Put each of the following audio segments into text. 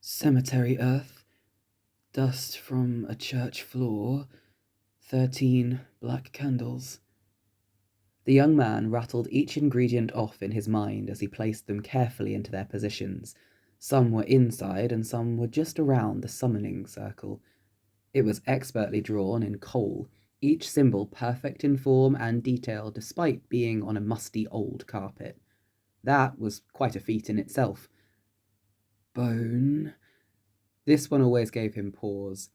Cemetery earth, dust from a church floor, 13 black candles. The young man rattled each ingredient off in his mind as he placed them carefully into their positions. Some were inside and some were just around the summoning circle. It was expertly drawn in coal, each symbol perfect in form and detail despite being on a musty old carpet. That was quite a feat in itself. Bone. This one always gave him pause.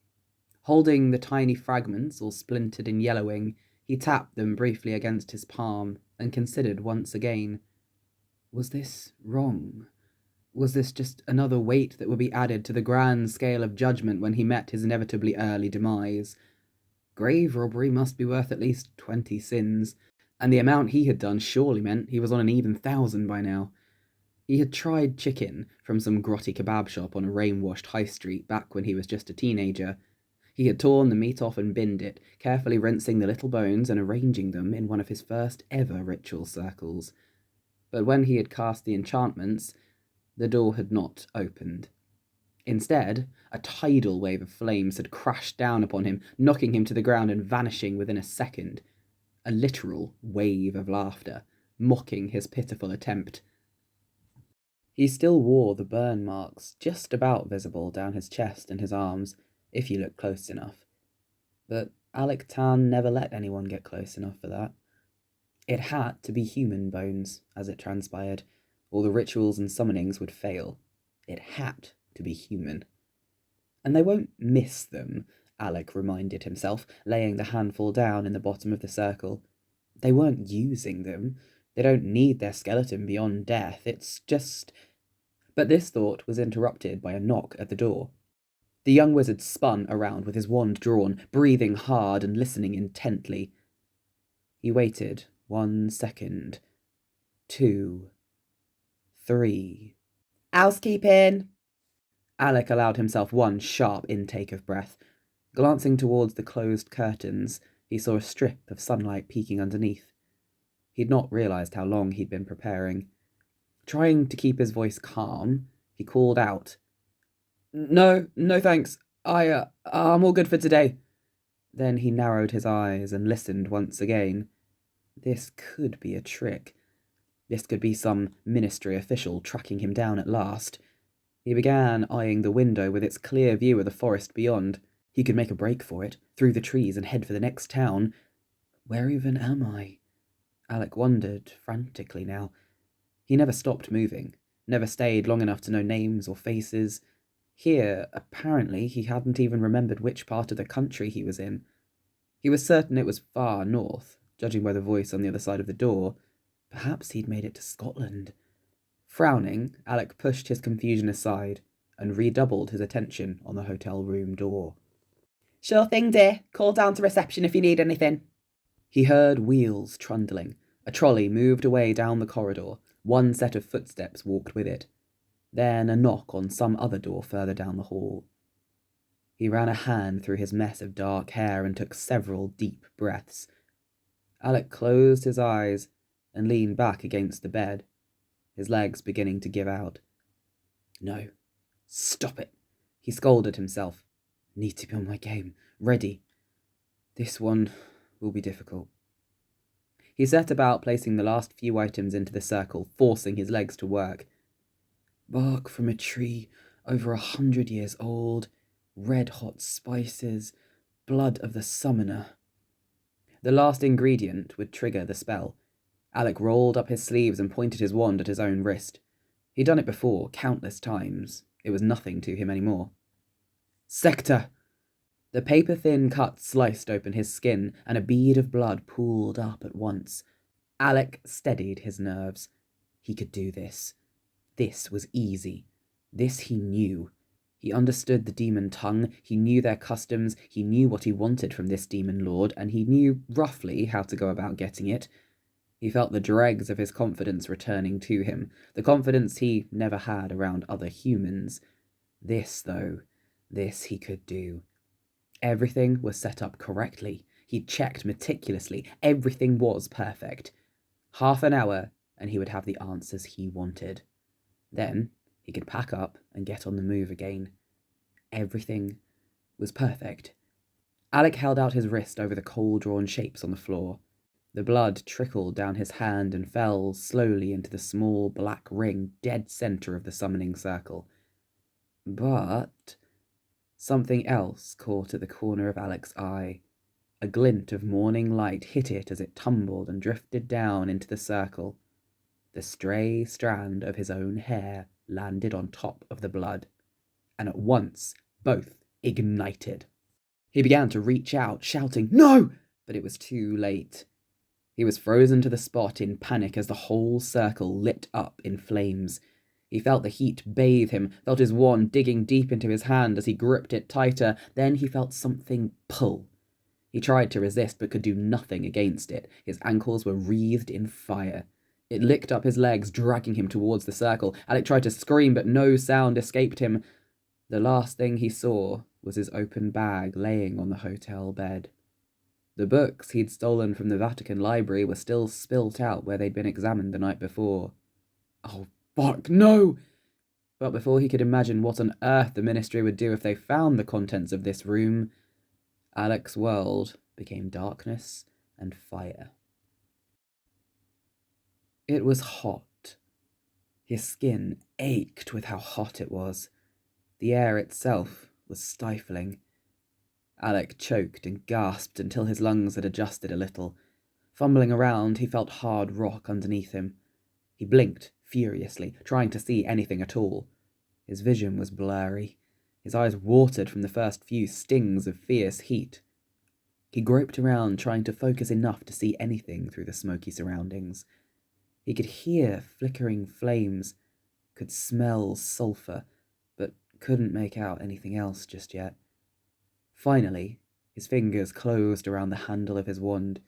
Holding the tiny fragments, all splintered and yellowing, he tapped them briefly against his palm and considered once again. Was this wrong? Was this just another weight that would be added to the grand scale of judgment when he met his inevitably early demise? Grave robbery must be worth at least 20 sins, and the amount he had done surely meant he was on an even 1,000 by now. He had tried chicken from some grotty kebab shop on a rain-washed high street back when he was just a teenager. He had torn the meat off and binned it, carefully rinsing the little bones and arranging them in one of his first ever ritual circles. But when he had cast the enchantments, the door had not opened. Instead, a tidal wave of flames had crashed down upon him, knocking him to the ground and vanishing within a second. A literal wave of laughter, mocking his pitiful attempt. He still wore the burn marks, just about visible down his chest and his arms, if you looked close enough. But Alik Tane never let anyone get close enough for that. It had to be human bones, as it transpired, or the rituals and summonings would fail. It had to be human. And they won't miss them, Alik reminded himself, laying the handful down in the bottom of the circle. They weren't using them. They don't need their skeleton beyond death. It's just... But this thought was interrupted by a knock at the door. The young wizard spun around with his wand drawn, breathing hard and listening intently. He waited 1 second, 2, 3. Housekeeping! Alik allowed himself one sharp intake of breath. Glancing towards the closed curtains, he saw a strip of sunlight peeking underneath. He'd not realised how long he'd been preparing. Trying to keep his voice calm, he called out, No thanks. I'm all good for today. Then he narrowed his eyes and listened once again. This could be a trick. This could be some ministry official tracking him down at last. He began eyeing the window with its clear view of the forest beyond. He could make a break for it, through the trees and head for the next town. Where even am I? Alik wondered, frantically now. He never stopped moving, never stayed long enough to know names or faces. Here, apparently, he hadn't even remembered which part of the country he was in. He was certain it was far north, judging by the voice on the other side of the door. Perhaps he'd made it to Scotland. Frowning, Alik pushed his confusion aside and redoubled his attention on the hotel room door. Sure thing, dear. Call down to reception if you need anything. He heard wheels trundling. A trolley moved away down the corridor. One set of footsteps walked with it. Then a knock on some other door further down the hall. He ran a hand through his mess of dark hair and took several deep breaths. Alik closed his eyes and leaned back against the bed, his legs beginning to give out. No. Stop it. He scolded himself. Need to be on my game. Ready. This one will be difficult. He set about placing the last few items into the circle, forcing his legs to work. Bark from a tree over 100 years old, red-hot spices, blood of the summoner. The last ingredient would trigger the spell. Alik rolled up his sleeves and pointed his wand at his own wrist. He'd done it before, countless times. It was nothing to him anymore. Sector! The paper-thin cut sliced open his skin, and a bead of blood pooled up at once. Alik steadied his nerves. He could do this. This was easy. This he knew. He understood the demon tongue, he knew their customs, he knew what he wanted from this demon lord, and he knew roughly how to go about getting it. He felt the dregs of his confidence returning to him, the confidence he never had around other humans. This, though, this he could do. Everything was set up correctly. He'd checked meticulously. Everything was perfect. Half an hour, and he would have the answers he wanted. Then He could pack up and get on the move again. Everything was perfect. Alik held out his wrist over the coal-drawn shapes on the floor. The blood trickled down his hand and fell slowly into the small black ring dead center of the summoning circle. But something else caught at the corner of Alik's eye. A glint of morning light hit it as it tumbled and drifted down into the circle. The stray strand of his own hair landed on top of the blood, and at once both ignited. He began to reach out, shouting, "No!" but it was too late. He was frozen to the spot in panic as the whole circle lit up in flames. He felt the heat bathe him, felt his wand digging deep into his hand as he gripped it tighter. Then he felt something pull. He tried to resist but could do nothing against it. His ankles were wreathed in fire. It licked up his legs, dragging him towards the circle. Alik tried to scream, but no sound escaped him. The last thing he saw was his open bag laying on the hotel bed. The books he'd stolen from the Vatican library were still spilt out where they'd been examined the night before. Oh, fuck, no! But before he could imagine what on earth the ministry would do if they found the contents of this room, Alik's world became darkness and fire. It was hot. His skin ached with how hot it was. The air itself was stifling. Alik choked and gasped until his lungs had adjusted a little. Fumbling around, he felt hard rock underneath him. He blinked furiously, trying to see anything at all. His vision was blurry. His eyes watered from the first few stings of fierce heat. He groped around, trying to focus enough to see anything through the smoky surroundings. He could hear flickering flames, could smell sulphur, but couldn't make out anything else just yet. Finally, his fingers closed around the handle of his wand.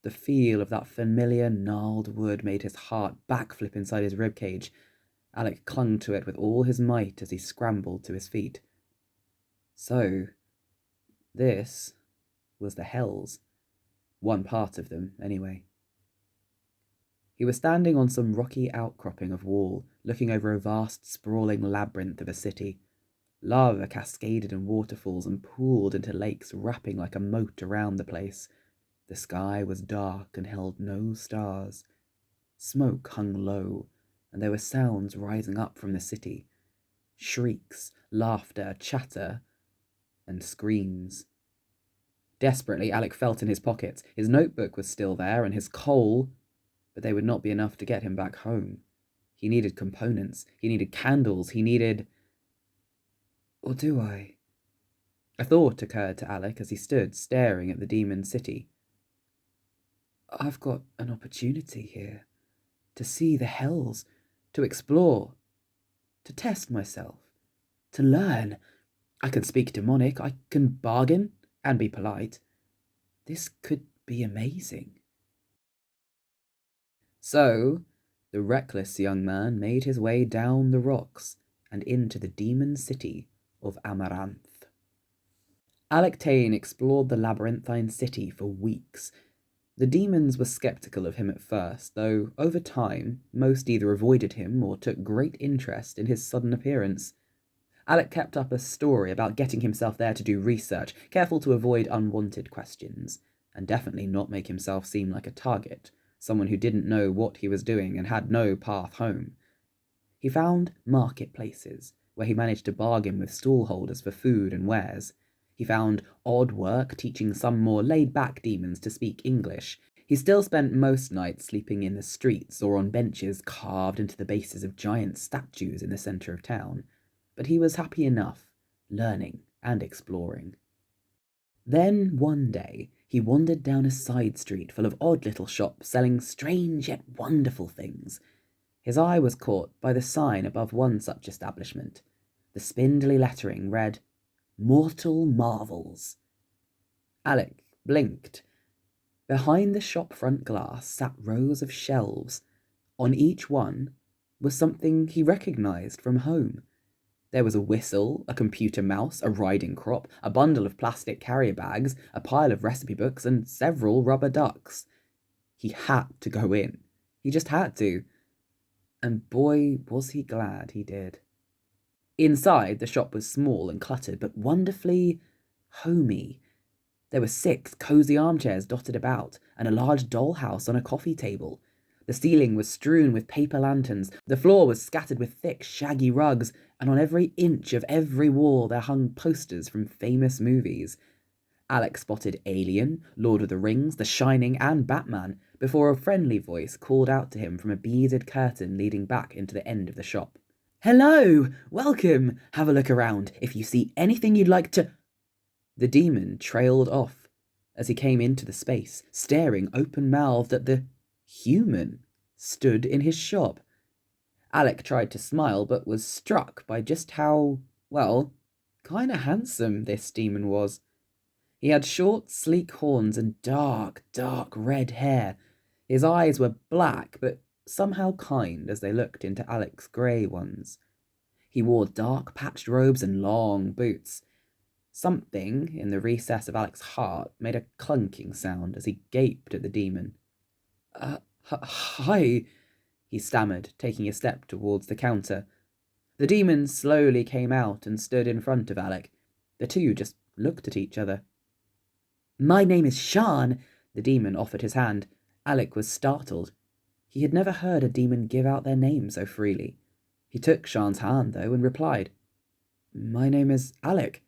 The feel of that familiar gnarled wood made his heart backflip inside his ribcage. Alik clung to it with all his might as he scrambled to his feet. So, this was the Hells. One part of them, anyway. He was standing on some rocky outcropping of wall, looking over a vast, sprawling labyrinth of a city. Lava cascaded in waterfalls and pooled into lakes, wrapping like a moat around the place. The sky was dark and held no stars. Smoke hung low, and there were sounds rising up from the city. Shrieks, laughter, chatter, and screams. Desperately, Alik felt in his pockets. His notebook was still there, and his coal, but they would not be enough to get him back home. He needed components. He needed candles. He needed... Or do I? A thought occurred to Alik as he stood staring at the demon city. I've got an opportunity here. To see the Hells. To explore. To test myself. To learn. I can speak demonic. I can bargain and be polite. This could be amazing. So, the reckless young man made his way down the rocks and into the demon city of Amaranth. Alik Tane explored the labyrinthine city for weeks. The demons were skeptical of him at first, though over time most either avoided him or took great interest in his sudden appearance. Alik kept up a story about getting himself there to do research, careful to avoid unwanted questions, and definitely not make himself seem like a target, someone who didn't know what he was doing and had no path home. He found marketplaces, where he managed to bargain with stallholders for food and wares. He found odd work teaching some more laid-back demons to speak English. He still spent most nights sleeping in the streets or on benches carved into the bases of giant statues in the centre of town. But he was happy enough, learning and exploring. Then, one day, he wandered down a side street full of odd little shops selling strange yet wonderful things. His eye was caught by the sign above one such establishment. The spindly lettering read, "Mortal Marvels." Alik blinked. Behind the shop front glass sat rows of shelves. On each one was something he recognised from home. There was a whistle, a computer mouse, a riding crop, a bundle of plastic carrier bags, a pile of recipe books, and several rubber ducks. He had to go in. He just had to. And boy, was he glad he did. Inside, the shop was small and cluttered, but wonderfully homey. There were 6 cosy armchairs dotted about, and a large dollhouse on a coffee table. The ceiling was strewn with paper lanterns, the floor was scattered with thick, shaggy rugs, and on every inch of every wall there hung posters from famous movies. Alex spotted Alien, Lord of the Rings, The Shining, and Batman, before a friendly voice called out to him from a beaded curtain leading back into the end of the shop. "Hello! Welcome! Have a look around. If you see anything you'd like to—" The demon trailed off as he came into the space, staring open-mouthed at the human stood in his shop. Alec tried to smile, but was struck by just how, well, kinda handsome this demon was. He had short, sleek horns and dark, dark red hair. His eyes were black, but somehow kind as they looked into Alec's grey ones. He wore dark, patched robes and long boots. Something in the recess of Alec's heart made a clunking sound as he gaped at the demon. Hi, he stammered, taking a step towards the counter. The demon slowly came out and stood in front of Alec. The two just looked at each other. "My name is Shaan," the demon offered his hand. Alec was startled. He had never heard a demon give out their name so freely. He took Shaan's hand, though, and replied, "My name is Alec."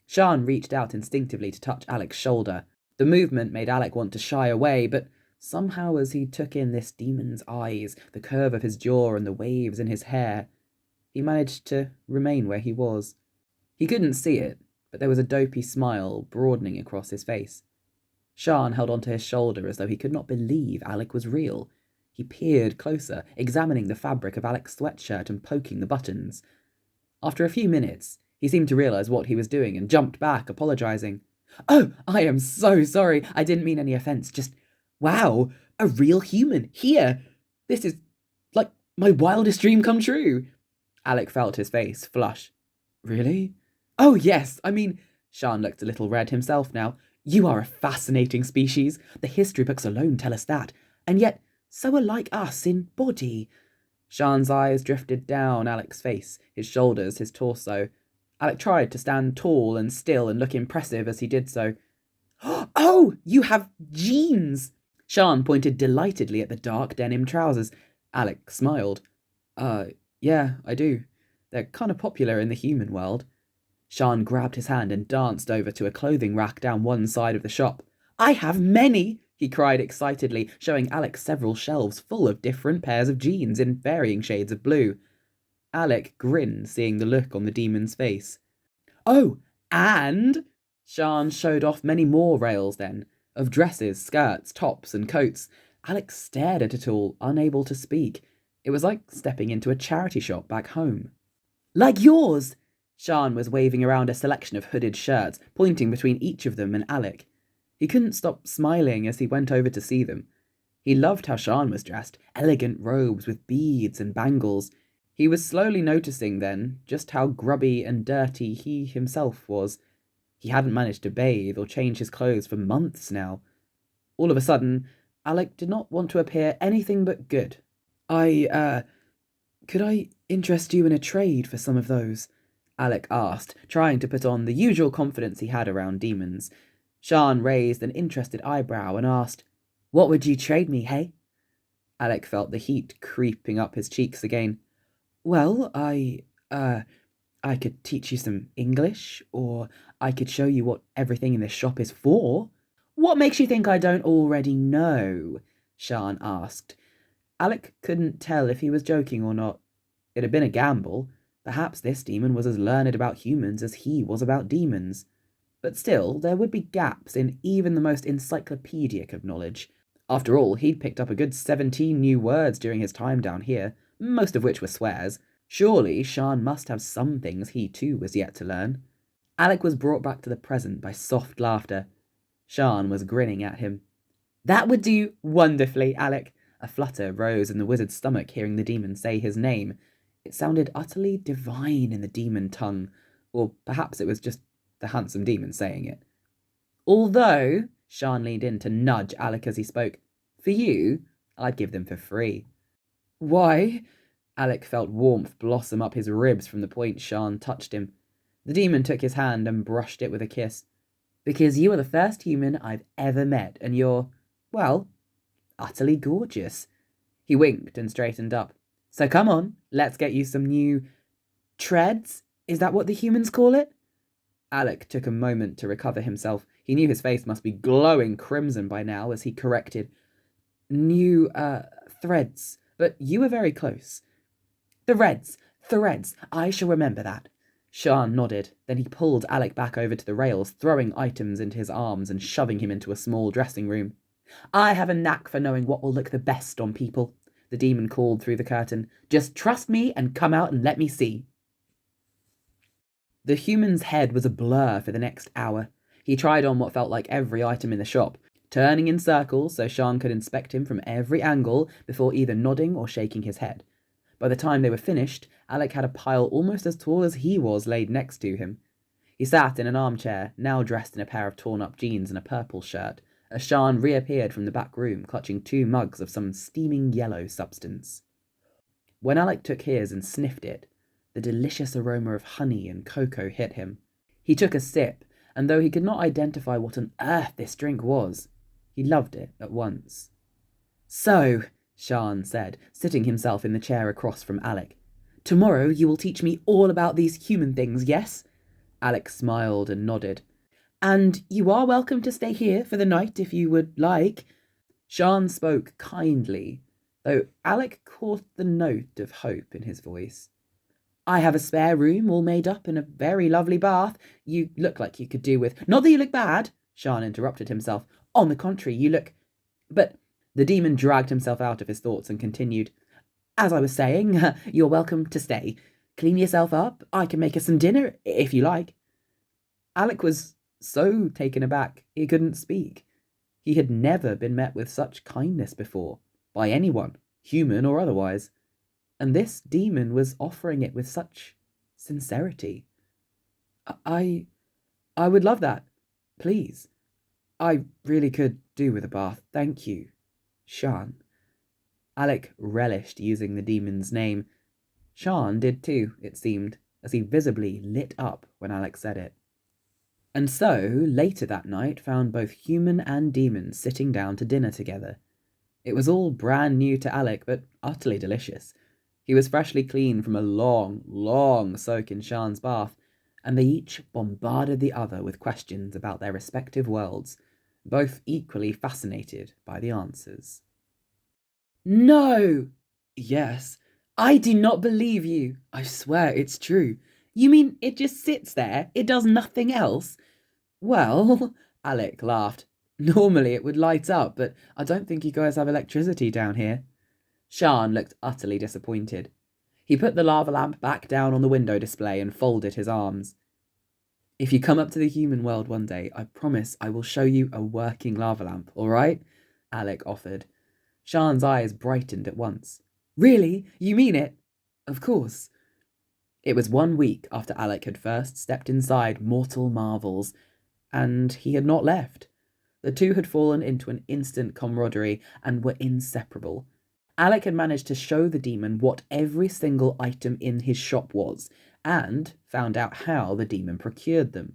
Shaan reached out instinctively to touch Alec's shoulder. The movement made Alec want to shy away, but somehow as he took in this demon's eyes, the curve of his jaw and the waves in his hair, he managed to remain where he was. He couldn't see it, but there was a dopey smile broadening across his face. Shaan held onto his shoulder as though he could not believe Alec was real. He peered closer, examining the fabric of Alec's sweatshirt and poking the buttons. After a few minutes, he seemed to realize what he was doing and jumped back, apologizing. "Oh, I am so sorry. I didn't mean any offense. Just, wow, a real human here. This is like my wildest dream come true." Alec felt his face flush. "Really?" "Oh, yes. I mean," Shaan looked a little red himself now, "you are a fascinating species. The history books alone tell us that. And yet, so alike us in body." Shaan's eyes drifted down Alec's face, his shoulders, his torso. Alec tried to stand tall and still and look impressive as he did so. "Oh, you have jeans!" Shaan pointed delightedly at the dark denim trousers. Alec smiled. Yeah, I do. They're kind of popular in the human world." Shaan grabbed his hand and danced over to a clothing rack down one side of the shop. "I have many!" he cried excitedly, showing Alec several shelves full of different pairs of jeans in varying shades of blue. Alec grinned, seeing the look on the demon's face. "Oh, and—" Shaan showed off many more rails then, of dresses, skirts, tops, and coats. Alec stared at it all, unable to speak. It was like stepping into a charity shop back home. "Like yours!" Shaan was waving around a selection of hooded shirts, pointing between each of them and Alec. He couldn't stop smiling as he went over to see them. He loved how Shaan was dressed, elegant robes with beads and bangles. He was slowly noticing then just how grubby and dirty he himself was. He hadn't managed to bathe or change his clothes for months now. All of a sudden, Alec did not want to appear anything but good. Could I interest you in a trade for some of those?" Alec asked, trying to put on the usual confidence he had around demons. Shaan raised an interested eyebrow and asked, "What would you trade me, hey?" Alec felt the heat creeping up his cheeks again. "Well, I could teach you some English, or I could show you what everything in this shop is for." "What makes you think I don't already know?" Shaan asked. Alec couldn't tell if he was joking or not. It had been a gamble. Perhaps this demon was as learned about humans as he was about demons. But still, there would be gaps in even the most encyclopedic of knowledge. After all, he'd picked up a good 17 new words during his time down here, most of which were swears. Surely Shaan must have some things he too was yet to learn. Alec was brought back to the present by soft laughter. Shaan was grinning at him. "That would do wonderfully, Alec." A flutter rose in the wizard's stomach hearing the demon say his name. It sounded utterly divine in the demon tongue, or perhaps it was just the handsome demon saying it. "Although," Shaan leaned in to nudge Alec as he spoke, "for you, I'd give them for free." Why? Alik felt warmth blossom up his ribs from the point Shaan touched him. The demon took his hand and brushed it with a kiss. Because you are the first human I've ever met, and you're, well, utterly gorgeous. He winked and straightened up. So come on, let's get you some new treads? Is that what the humans call it? Alik took a moment to recover himself. He knew his face must be glowing crimson by now as he corrected. New, threads. But you were very close. Threads. I shall remember that. Shaan nodded. Then he pulled Alik back over to the rails, throwing items into his arms and shoving him into a small dressing room. I have a knack for knowing what will look the best on people, the demon called through the curtain. Just trust me and come out and let me see. The human's head was a blur for the next hour. He tried on what felt like every item in the shop, turning in circles so Shaan could inspect him from every angle before either nodding or shaking his head. By the time they were finished, Alik had a pile almost as tall as he was laid next to him. He sat in an armchair, now dressed in a pair of torn-up jeans and a purple shirt, as Shaan reappeared from the back room clutching 2 mugs of some steaming yellow substance. When Alik took his and sniffed it, the delicious aroma of honey and cocoa hit him. He took a sip, and though he could not identify what on earth this drink was, he loved it at once. So, Shaan said, sitting himself in the chair across from Alik, tomorrow you will teach me all about these human things, yes? Alik smiled and nodded. And you are welcome to stay here for the night if you would like. Shaan spoke kindly, though Alik caught the note of hope in his voice. I have a spare room all made up and a very lovely bath. You look like you could do with... Not that you look bad, Shaan interrupted himself. On the contrary, you look... But the demon dragged himself out of his thoughts and continued. As I was saying, you're welcome to stay. Clean yourself up. I can make us some dinner, if you like. Alik was so taken aback he couldn't speak. He had never been met with such kindness before, by anyone, human or otherwise. And this demon was offering it with such sincerity. I would love that. Please. I really could do with a bath. Thank you, Shaan. Alik relished using the demon's name. Shaan did too, it seemed, as he visibly lit up when Alik said it. And so, later that night found both human and demon sitting down to dinner together. It was all brand new to Alik, but utterly delicious. He was freshly clean from a long soak in Shaan's bath, and they each bombarded the other with questions about their respective worlds, both equally fascinated by the answers. No! Yes. I do not believe you. I swear it's true. You mean it just sits there? It does nothing else? Well, Alik laughed. Normally it would light up, but I don't think you guys have electricity down here. Shaan looked utterly disappointed. He put the lava lamp back down on the window display and folded his arms. If you come up to the human world one day, I promise I will show you a working lava lamp, all right? Alik offered. Shaan's eyes brightened at once. Really? You mean it? Of course. It was 1 week after Alik had first stepped inside Mortal Marvels, and he had not left. The two had fallen into an instant camaraderie and were inseparable. Alik had managed to show the demon what every single item in his shop was, and found out how the demon procured them.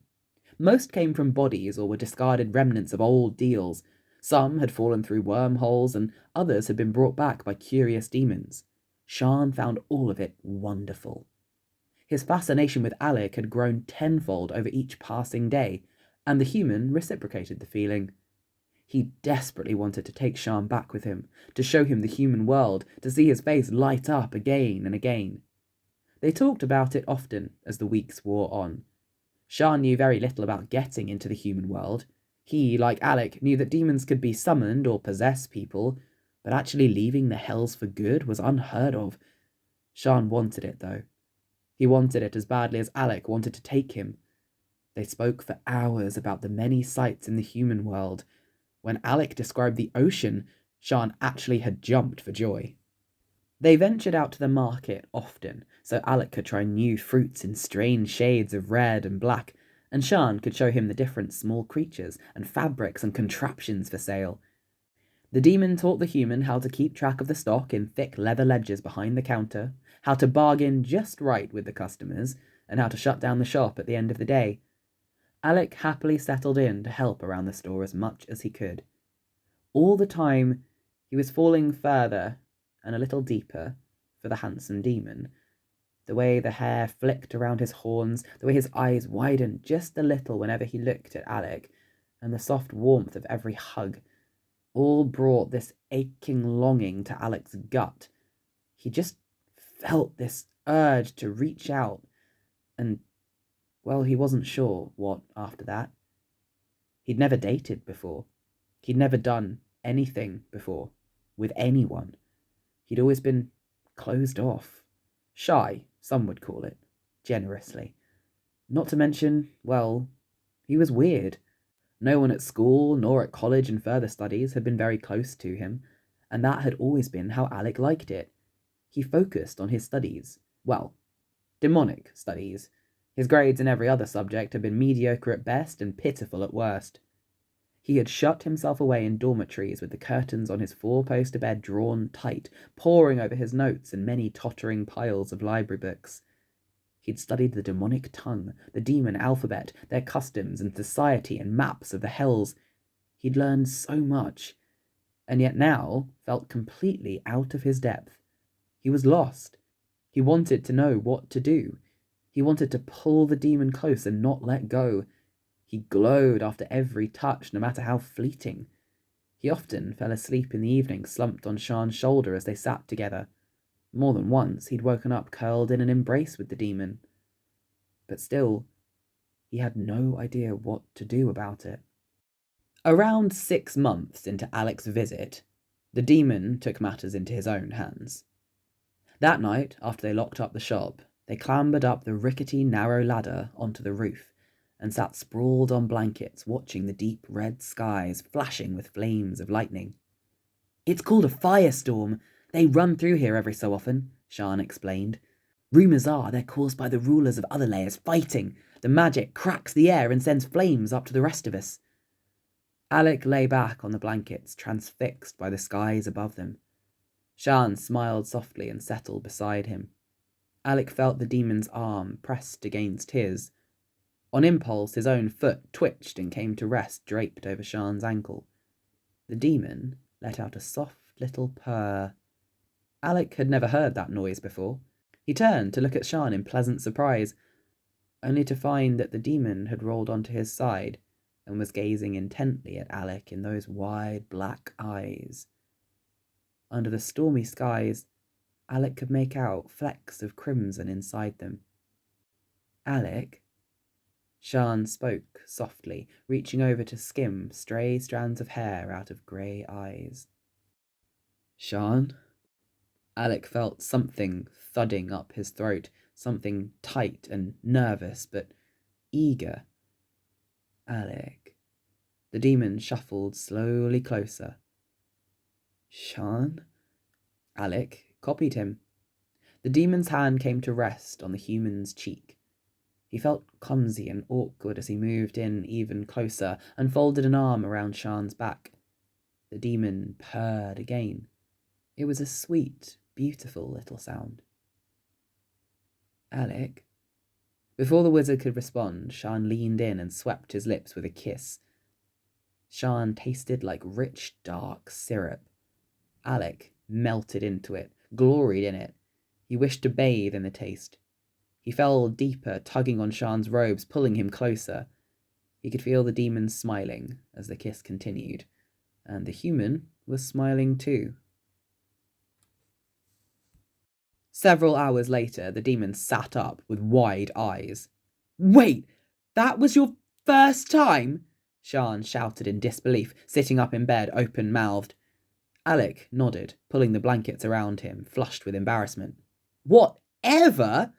Most came from bodies or were discarded remnants of old deals. Some had fallen through wormholes, and others had been brought back by curious demons. Shaan found all of it wonderful. His fascination with Alik had grown tenfold over each passing day, and the human reciprocated the feeling. He desperately wanted to take Shaan back with him, to show him the human world, to see his face light up again and again. They talked about it often as the weeks wore on. Shaan knew very little about getting into the human world. He, like Alik, knew that demons could be summoned or possess people, but actually leaving the hells for good was unheard of. Shaan wanted it, though. He wanted it as badly as Alik wanted to take him. They spoke for hours about the many sights in the human world. When Alik described the ocean, Shaan actually had jumped for joy. They ventured out to the market often, so Alik could try new fruits in strange shades of red and black, and Shaan could show him the different small creatures and fabrics and contraptions for sale. The demon taught the human how to keep track of the stock in thick leather ledgers behind the counter, how to bargain just right with the customers, and how to shut down the shop at the end of the day. Alik happily settled in to help around the store as much as he could. All the time, he was falling further and a little deeper for the handsome demon. The way the hair flicked around his horns, the way his eyes widened just a little whenever he looked at Alik, and the soft warmth of every hug, all brought this aching longing to Alik's gut. He just felt this urge to reach out, and, well, he wasn't sure what after that. He'd never dated before. He'd never done anything before with anyone. He'd always been closed off. Shy, some would call it, generously. Not to mention, well, he was weird. No one at school, nor at college and further studies, had been very close to him, and that had always been how Alik liked it. He focused on his studies. Well, demonic studies. His grades in every other subject had been mediocre at best and pitiful at worst. He had shut himself away in dormitories with the curtains on his four-poster bed drawn tight, poring over his notes and many tottering piles of library books. He'd studied the demonic tongue, the demon alphabet, their customs and society and maps of the hells. He'd learned so much, and yet now felt completely out of his depth. He was lost. He wanted to know what to do. He wanted to pull the demon close and not let go. He glowed after every touch, no matter how fleeting. He often fell asleep in the evening, slumped on Shaan's shoulder as they sat together. More than once he'd woken up curled in an embrace with the demon. But still, he had no idea what to do about it. Around 6 months into Alik's visit, the demon took matters into his own hands. That night, after they locked up the shop, they clambered up the rickety, narrow ladder onto the roof and sat sprawled on blankets, watching the deep red skies flashing with flames of lightning. "It's called a firestorm. They run through here every so often," Shaan explained. "Rumours are they're caused by the rulers of other layers fighting. The magic cracks the air and sends flames up to the rest of us." Alik lay back on the blankets, transfixed by the skies above them. Shaan smiled softly and settled beside him. Alik felt the demon's arm pressed against his. On impulse, his own foot twitched and came to rest draped over Shaan's ankle. The demon let out a soft little purr. Alik had never heard that noise before. He turned to look at Shaan in pleasant surprise, only to find that the demon had rolled onto his side and was gazing intently at Alik in those wide black eyes. Under the stormy skies, Alik could make out flecks of crimson inside them. "Alik," Shaan spoke softly, reaching over to skim stray strands of hair out of grey eyes. "Shaan?" Alik felt something thudding up his throat, something tight and nervous, but eager. "Alik." The demon shuffled slowly closer. "Shaan?" Alik copied him. The demon's hand came to rest on the human's cheek. He felt clumsy and awkward as he moved in even closer and folded an arm around Shaan's back. The demon purred again. It was a sweet, beautiful little sound. "Alik?" Before the wizard could respond, Shaan leaned in and swept his lips with a kiss. Shaan tasted like rich, dark syrup. Alik melted into it, gloried in it. He wished to bathe in the taste. He fell deeper, tugging on Shaan's robes, pulling him closer. He could feel the demon smiling as the kiss continued, and the human was smiling too. Several hours later, the demon sat up with wide eyes. "Wait, that was your first time?" Shaan shouted in disbelief, sitting up in bed, open-mouthed. Alik nodded, pulling the blankets around him, flushed with embarrassment. "Whatever?"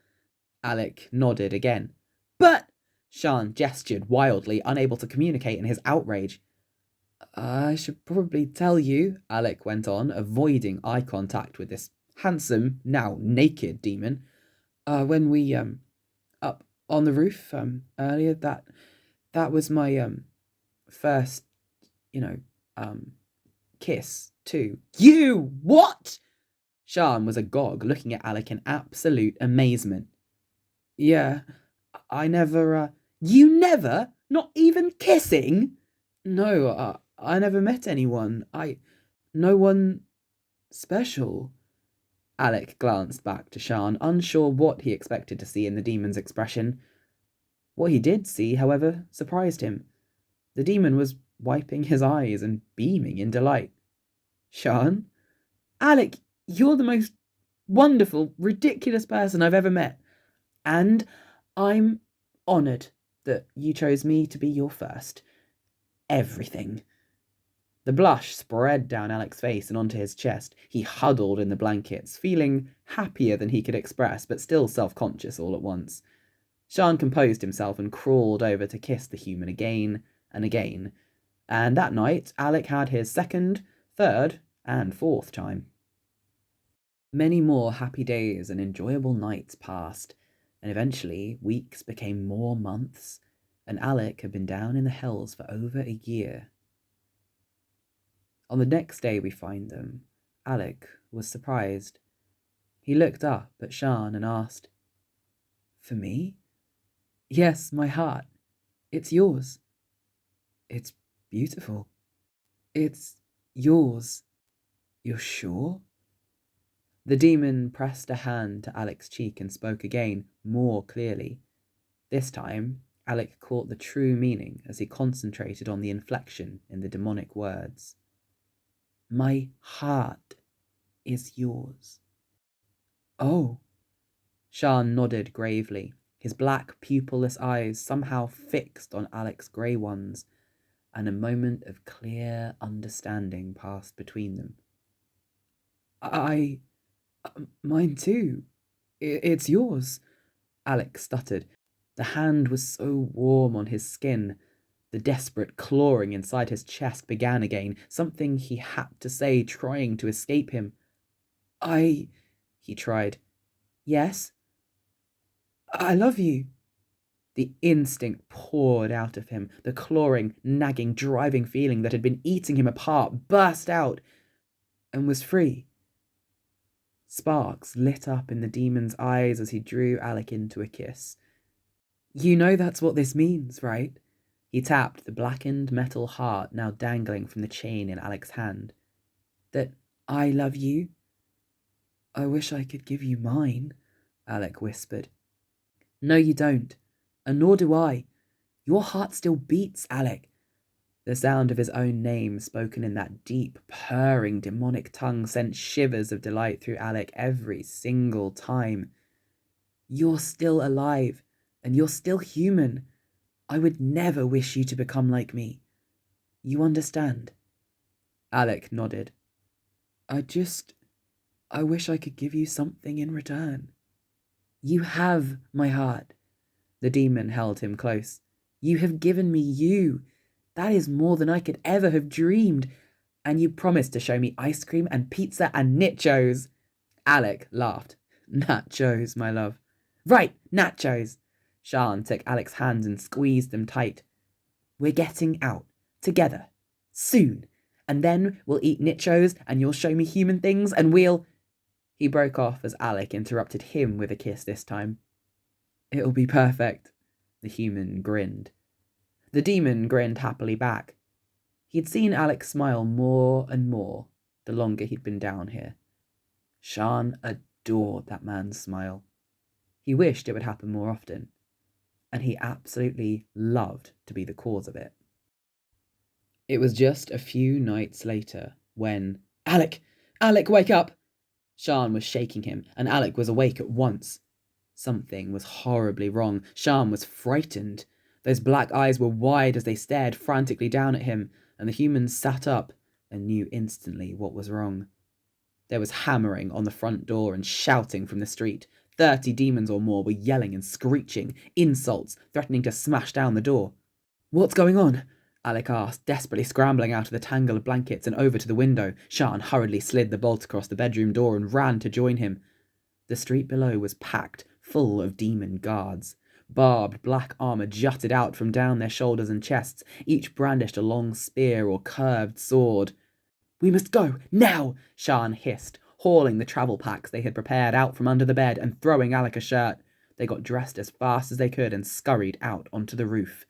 Alik nodded again. "But—" Shaan gestured wildly, unable to communicate in his outrage. "I should probably tell you," Alik went on, avoiding eye contact with this handsome, now naked demon. "When we, up on the roof, earlier, that was my, first, kiss, too. You! What? Shaan was agog, looking at Alik in absolute amazement. Yeah, I never, You never? Not even kissing? No, I never met anyone. No one special. Alik glanced back to Shaan, unsure what he expected to see in the demon's expression. What he did see, however, surprised him. The demon was wiping his eyes and beaming in delight. Shaan? Alik, you're the most wonderful, ridiculous person I've ever met. And I'm honoured that you chose me to be your first. Everything. The blush spread down Alec's face and onto his chest. He huddled in the blankets, feeling happier than he could express, but still self-conscious all at once. Shaan composed himself and crawled over to kiss the human again and again. And that night, Alik had his second, third, and fourth time. Many more happy days and enjoyable nights passed, and eventually weeks became more months, and Alik had been down in the hells for over a year. On the next day we find them, Alik was surprised. He looked up at Shaan and asked, For me? Yes, my heart. It's yours. It's beautiful. It's yours. You're sure? The demon pressed a hand to Alec's cheek and spoke again, more clearly. This time, Alik caught the true meaning as he concentrated on the inflection in the demonic words. My heart is yours. Oh. Shaan nodded gravely, his black pupilless eyes somehow fixed on Alec's grey ones, and a moment of clear understanding passed between them. Mine too. It's yours, Alik stuttered. The hand was so warm on his skin. The desperate clawing inside his chest began again, something he had to say, trying to escape him. He tried. Yes? I love you. The instinct poured out of him. The clawing, nagging, driving feeling that had been eating him apart burst out and was free. Sparks lit up in the demon's eyes as he drew Alik into a kiss. You know that's what this means, right? He tapped the blackened metal heart now dangling from the chain in Alec's hand. That I love you? I wish I could give you mine, Alik whispered. No, you don't, and nor do I. Your heart still beats, Alik. The sound of his own name spoken in that deep, purring, demonic tongue sent shivers of delight through Alik every single time. You're still alive, and you're still human. I would never wish you to become like me. You understand? Alik nodded. I wish I could give you something in return. You have my heart. The demon held him close. You have given me you. That is more than I could ever have dreamed. And you promised to show me ice cream and pizza and nachos. Alik laughed. Nachos, my love. Right, nachos. Shaan took Alec's hands and squeezed them tight. We're getting out. Together. Soon. And then we'll eat nachos and you'll show me human things and we'll... He broke off as Alik interrupted him with a kiss this time. It'll be perfect. The human grinned. The demon grinned happily back. He'd seen Alik smile more and more the longer he'd been down here. Shaan adored that man's smile. He wished it would happen more often. And he absolutely loved to be the cause of it. It was just a few nights later when... Alik! Alik, wake up! Shaan was shaking him, and Alik was awake at once. Something was horribly wrong. Shaan was frightened. Those black eyes were wide as they stared frantically down at him, and the human sat up and knew instantly what was wrong. There was hammering on the front door and shouting from the street. 30 demons or more were yelling and screeching, insults, threatening to smash down the door. What's going on? Alik asked, desperately scrambling out of the tangle of blankets and over to the window. Shaan hurriedly slid the bolt across the bedroom door and ran to join him. The street below was packed, full of demon guards. Barbed black armour jutted out from down their shoulders and chests. Each brandished a long spear or curved sword. "We must go, now!" Shaan hissed, hauling the travel packs they had prepared out from under the bed and throwing Alik a shirt. They got dressed as fast as they could and scurried out onto the roof.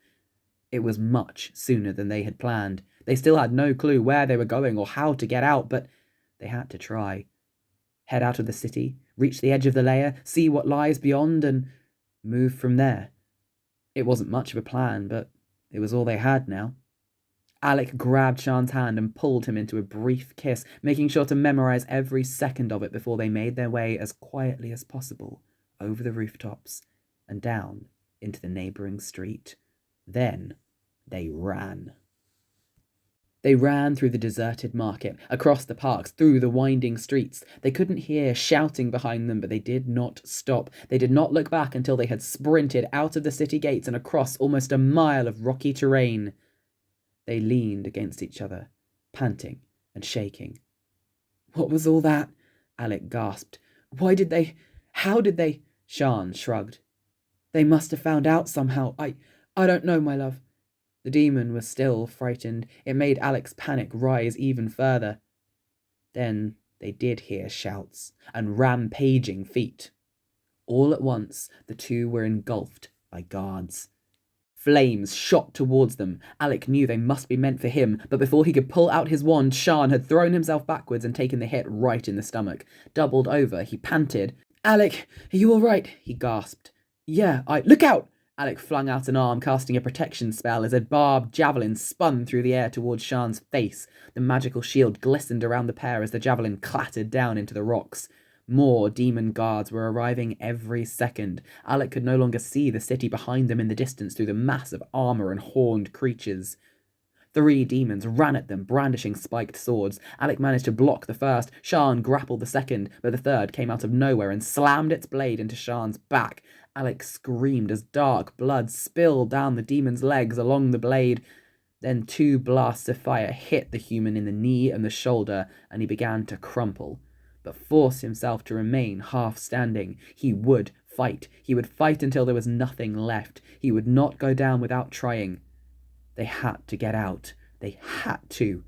It was much sooner than they had planned. They still had no clue where they were going or how to get out, but they had to try. Head out of the city, reach the edge of the layer, see what lies beyond, and move from there. It wasn't much of a plan, but it was all they had now. Alik grabbed Shaan's hand and pulled him into a brief kiss, making sure to memorize every second of it before they made their way as quietly as possible over the rooftops and down into the neighbouring street. Then they ran. They ran through the deserted market, across the parks, through the winding streets. They couldn't hear shouting behind them, but they did not stop. They did not look back until they had sprinted out of the city gates and across almost a mile of rocky terrain. They leaned against each other, panting and shaking. "What was all that?" Alik gasped. "Why did they... How did they..." Shaan shrugged. "They must have found out somehow. I don't know, my love." The demon was still frightened. It made Alik's panic rise even further. Then they did hear shouts and rampaging feet. All at once, the two were engulfed by guards. Flames shot towards them. Alik knew they must be meant for him, but before he could pull out his wand, Shaan had thrown himself backwards and taken the hit right in the stomach. Doubled over, he panted. "Alik, are you all right?" he gasped. "Yeah, Look out!" Alik flung out an arm, casting a protection spell as a barbed javelin spun through the air towards Shaan's face. The magical shield glistened around the pair as the javelin clattered down into the rocks. More demon guards were arriving every second. Alik could no longer see the city behind them in the distance through the mass of armor and horned creatures. 3 demons ran at them, brandishing spiked swords. Alik managed to block the first. Shaan grappled the second, but the third came out of nowhere and slammed its blade into Shaan's back. Alik screamed as dark blood spilled down the demon's legs along the blade. Then 2 blasts of fire hit the human in the knee and the shoulder, and he began to crumple, but forced himself to remain half standing. He would fight. He would fight until there was nothing left. He would not go down without trying. They had to get out. They had to.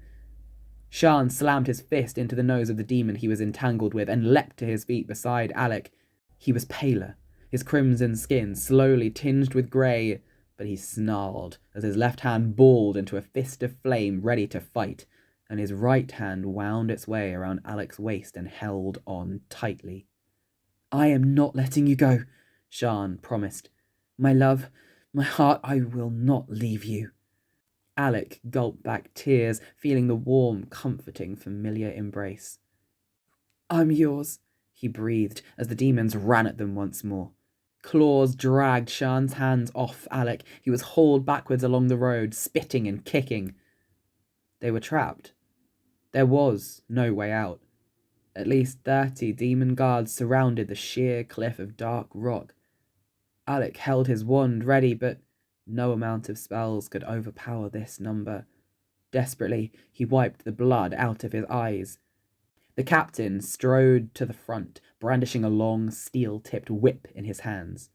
Shaan slammed his fist into the nose of the demon he was entangled with and leapt to his feet beside Alik. He was paler, his crimson skin slowly tinged with grey, but he snarled as his left hand balled into a fist of flame ready to fight, and his right hand wound its way around Alik's waist and held on tightly. "I am not letting you go," Shaan promised. "My love, my heart, I will not leave you." Alik gulped back tears, feeling the warm, comforting, familiar embrace. "I'm yours," he breathed as the demons ran at them once more. Claws dragged Shaan's hands off Alik. He was hauled backwards along the road, spitting and kicking. They were trapped. There was no way out. At least 30 demon guards surrounded the sheer cliff of dark rock. Alik held his wand ready, but no amount of spells could overpower this number. Desperately, he wiped the blood out of his eyes. The captain strode to the front, brandishing a long, steel-tipped whip in his hands.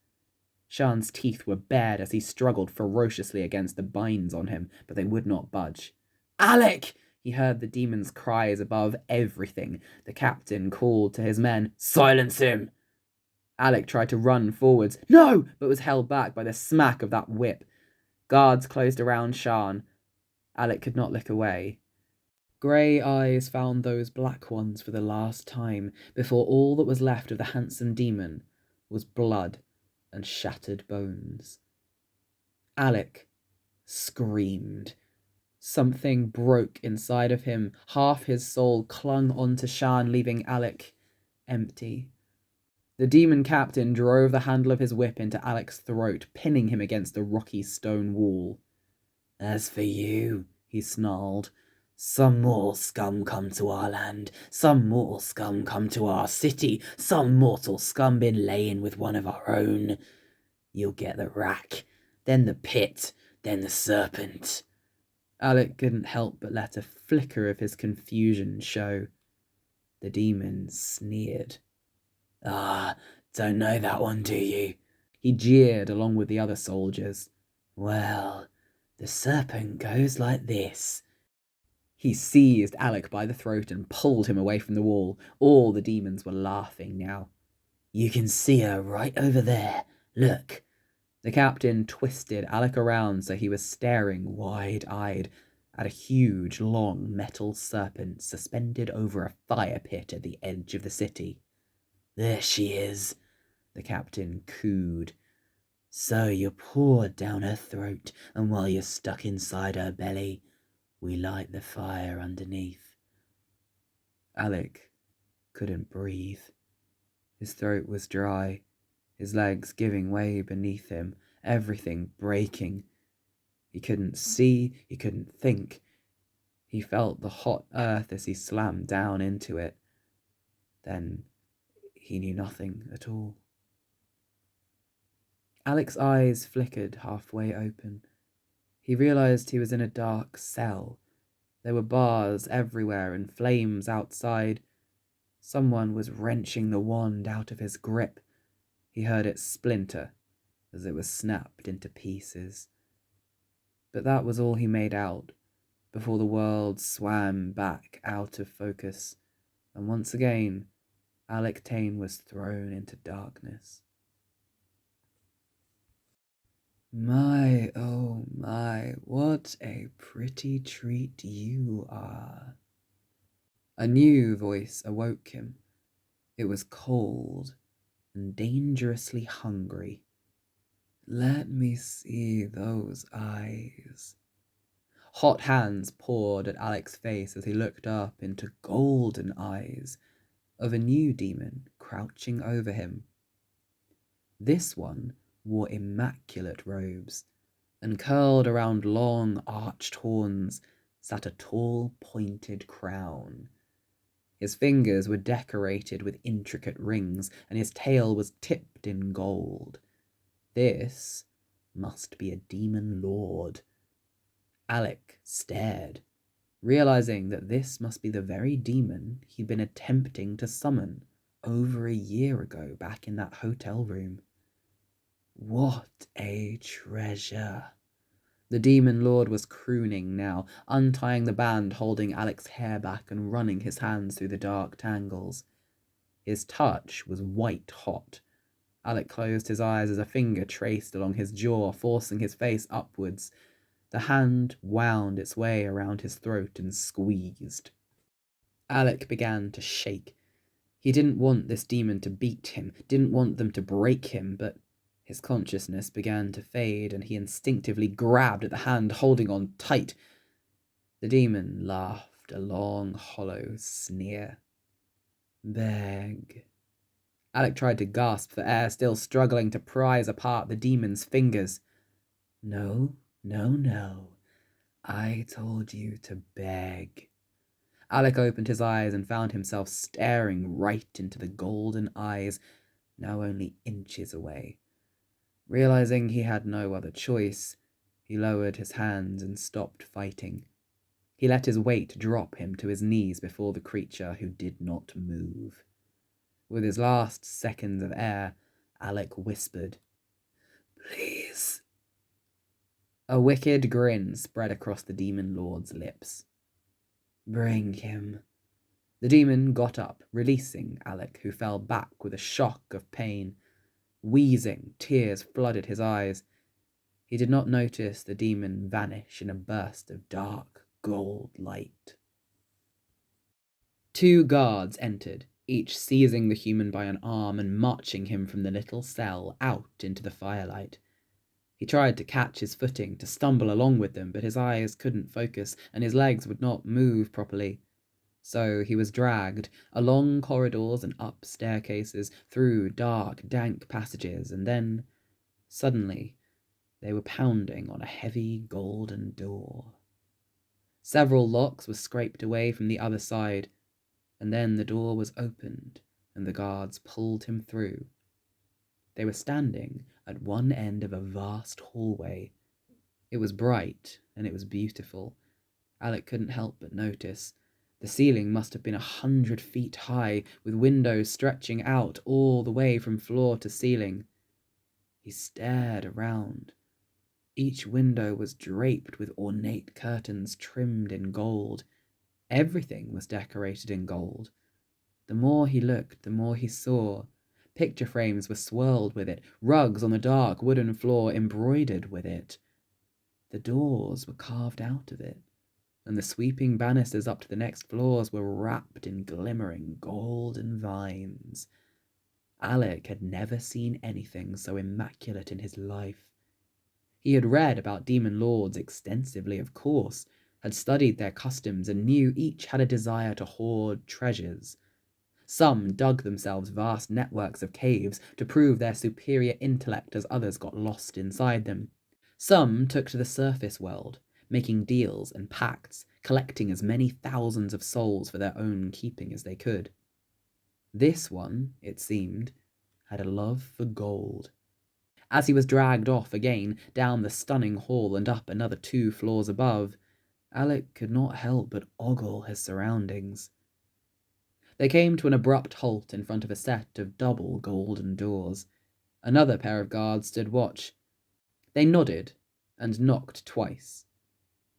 Shaan's teeth were bared as he struggled ferociously against the binds on him, but they would not budge. "Alik!" He heard the demon's cries above everything. The captain called to his men, "Silence him!" Alik tried to run forwards, "No!" but was held back by the smack of that whip. Guards closed around Shaan. Alik could not look away. Grey eyes found those black ones for the last time, before all that was left of the handsome demon was blood and shattered bones. Alik screamed. Something broke inside of him. Half his soul clung onto Shaan, leaving Alik empty. The demon captain drove the handle of his whip into Alik's throat, pinning him against the rocky stone wall. "As for you," he snarled, "some more scum come to our land, some more scum come to our city, some mortal scum been laying with one of our own. You'll get the rack, then the pit, then the serpent." Alik couldn't help but let a flicker of his confusion show. The demon sneered. "Ah, don't know that one, do you?" He jeered along with the other soldiers. "Well, the serpent goes like this." He seized Alik by the throat and pulled him away from the wall. All the demons were laughing now. "You can see her right over there. Look." The captain twisted Alik around so he was staring wide-eyed at a huge, long metal serpent suspended over a fire pit at the edge of the city. "There she is," the captain cooed. "So you're poured down her throat, and while you're stuck inside her belly, we light the fire underneath." Alik couldn't breathe. His throat was dry, his legs giving way beneath him, everything breaking. He couldn't see, he couldn't think. He felt the hot earth as he slammed down into it. Then he knew nothing at all. Alik's eyes flickered halfway open. He realized he was in a dark cell. There were bars everywhere and flames outside. Someone was wrenching the wand out of his grip. He heard it splinter as it was snapped into pieces. But that was all he made out before the world swam back out of focus, and once again Alik Tane was thrown into darkness. "My, oh my, what a pretty treat you are." A new voice awoke him. It was cold and dangerously hungry. "Let me see those eyes." Hot hands poured at Alik's face as he looked up into golden eyes of a new demon crouching over him. This one wore immaculate robes, and curled around long arched horns sat a tall pointed crown. His fingers were decorated with intricate rings, and his tail was tipped in gold. This must be a demon lord. Alik stared, realizing that this must be the very demon he'd been attempting to summon over a year ago back in that hotel room. What a treasure! The demon lord was crooning now, untying the band holding Alik's hair back and running his hands through the dark tangles. His touch was white hot. Alik closed his eyes as a finger traced along his jaw, forcing his face upwards. The hand wound its way around his throat and squeezed. Alik began to shake. He didn't want this demon to beat him, didn't want them to break him, but his consciousness began to fade, and he instinctively grabbed at the hand, holding on tight. The demon laughed a long, hollow sneer. "Beg." Alik tried to gasp for air, still struggling to prise apart the demon's fingers. "No, no, no. I told you to beg." Alik opened his eyes and found himself staring right into the golden eyes, now only inches away. Realizing he had no other choice, he lowered his hands and stopped fighting. He let his weight drop him to his knees before the creature who did not move. With his last seconds of air, Alik whispered, "Please." A wicked grin spread across the demon lord's lips. "Bring him." The demon got up, releasing Alik, who fell back with a shock of pain. Wheezing, tears flooded his eyes. He did not notice the demon vanish in a burst of dark gold light. Two guards entered, each seizing the human by an arm and marching him from the little cell out into the firelight. He tried to catch his footing, to stumble along with them, but his eyes couldn't focus, and his legs would not move properly. So he was dragged along corridors and up staircases, through dark, dank passages, and then, suddenly, they were pounding on a heavy golden door. Several locks were scraped away from the other side, and then the door was opened, and the guards pulled him through. They were standing at one end of a vast hallway. It was bright, and it was beautiful. Alik couldn't help but notice. The ceiling must have been 100 feet high, with windows stretching out all the way from floor to ceiling. He stared around. Each window was draped with ornate curtains trimmed in gold. Everything was decorated in gold. The more he looked, the more he saw. Picture frames were swirled with it, rugs on the dark wooden floor embroidered with it. The doors were carved out of it, and the sweeping banisters up to the next floors were wrapped in glimmering golden vines. Alik had never seen anything so immaculate in his life. He had read about demon lords extensively, of course, had studied their customs, and knew each had a desire to hoard treasures. Some dug themselves vast networks of caves to prove their superior intellect as others got lost inside them. Some took to the surface world, making deals and pacts, collecting as many thousands of souls for their own keeping as they could. This one, it seemed, had a love for gold. As he was dragged off again, down the stunning hall and up another 2 floors above, Alik could not help but ogle his surroundings. They came to an abrupt halt in front of a set of double golden doors. Another pair of guards stood watch. They nodded and knocked twice.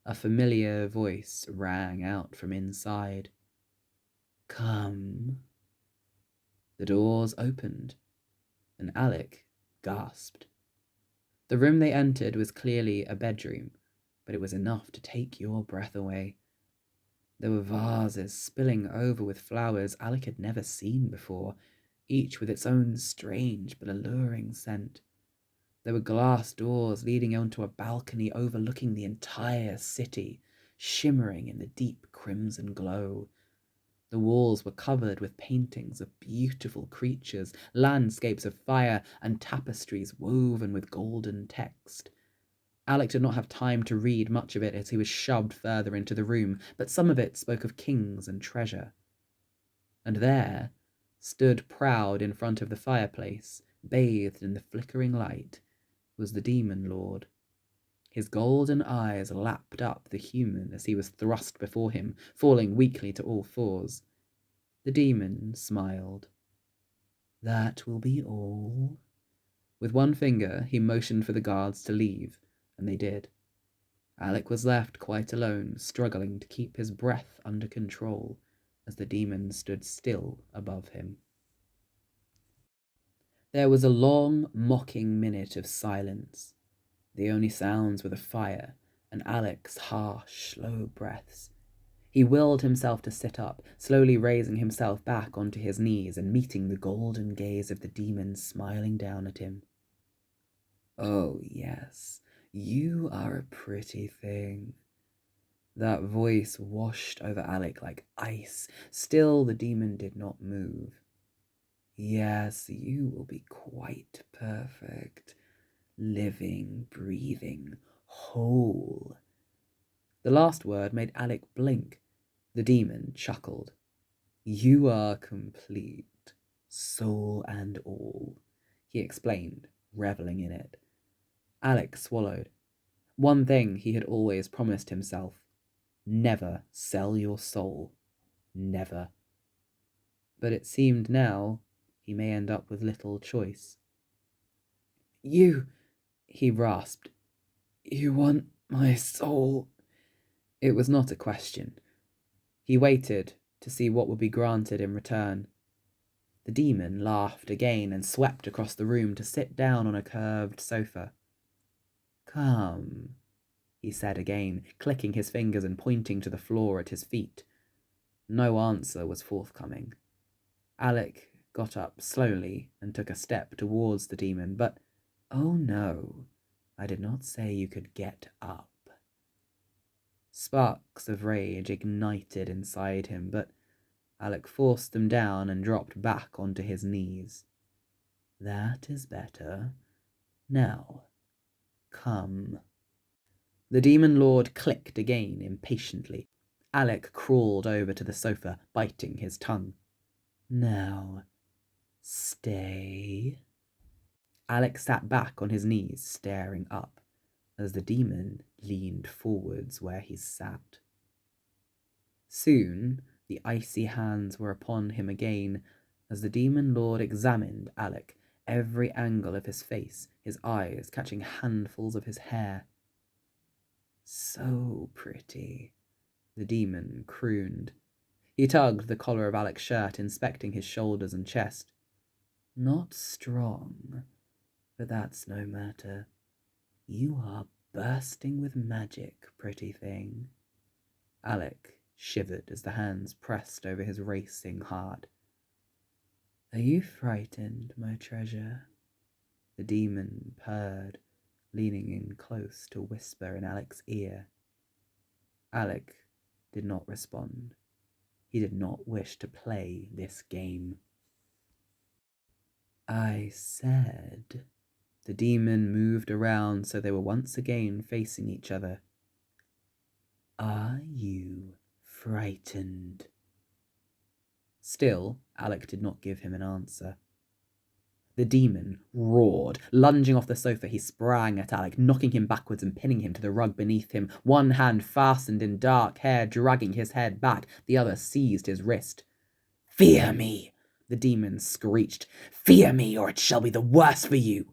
A familiar voice rang out from inside. "Come." The doors opened, and Alik gasped. The room they entered was clearly a bedroom, but it was enough to take your breath away. There were vases spilling over with flowers Alik had never seen before, each with its own strange but alluring scent. There were glass doors leading onto a balcony overlooking the entire city, shimmering in the deep crimson glow. The walls were covered with paintings of beautiful creatures, landscapes of fire, and tapestries woven with golden text. Alik did not have time to read much of it as he was shoved further into the room, but some of it spoke of kings and treasure. And there, stood proud in front of the fireplace, bathed in the flickering light, was the demon lord. His golden eyes lapped up the human as he was thrust before him, falling weakly to all fours. The demon smiled. "That will be all." With one finger, he motioned for the guards to leave, and they did. Alik was left quite alone, struggling to keep his breath under control as the demon stood still above him. There was a long, mocking minute of silence. The only sounds were the fire and Alik's harsh, slow breaths. He willed himself to sit up, slowly raising himself back onto his knees and meeting the golden gaze of the demon smiling down at him. "Oh, yes, you are a pretty thing." That voice washed over Alik like ice. Still, the demon did not move. "Yes, you will be quite perfect. Living, breathing, whole." The last word made Alik blink. The demon chuckled. "You are complete, soul and all," he explained, reveling in it. Alik swallowed. One thing he had always promised himself: never sell your soul. Never. But it seemed now he may end up with little choice. "You," he rasped, "you want my soul?" It was not a question. He waited to see what would be granted in return. The demon laughed again and swept across the room to sit down on a curved sofa. "Come," he said again, clicking his fingers and pointing to the floor at his feet. No answer was forthcoming. Alik got up slowly and took a step towards the demon, but, "Oh no, I did not say you could get up." Sparks of rage ignited inside him, but Alik forced them down and dropped back onto his knees. "That is better. Now, come." The demon lord clicked again impatiently. Alik crawled over to the sofa, biting his tongue. "Now, stay." Alik sat back on his knees, staring up, as the demon leaned forwards where he sat. Soon the icy hands were upon him again, as the demon lord examined Alik, every angle of his face, his eyes catching handfuls of his hair. "So pretty. the demon crooned. He tugged the collar of Alec's shirt, inspecting his shoulders and chest. Not strong, but that's no matter. You are bursting with magic, pretty thing. Alik shivered as the hands pressed over his racing heart. Are you frightened, my treasure? The demon purred, leaning in close to whisper in Alec's ear. Alik did not respond. He did not wish to play this game. I said. The demon moved around so they were once again facing each other. Are you frightened? Still, Alik did not give him an answer. The demon roared. Lunging off the sofa, he sprang at Alik, knocking him backwards and pinning him to the rug beneath him, one hand fastened in dark hair, dragging his head back, the other seized his wrist. Fear me, the demon screeched. Fear me, or it shall be the worse for you.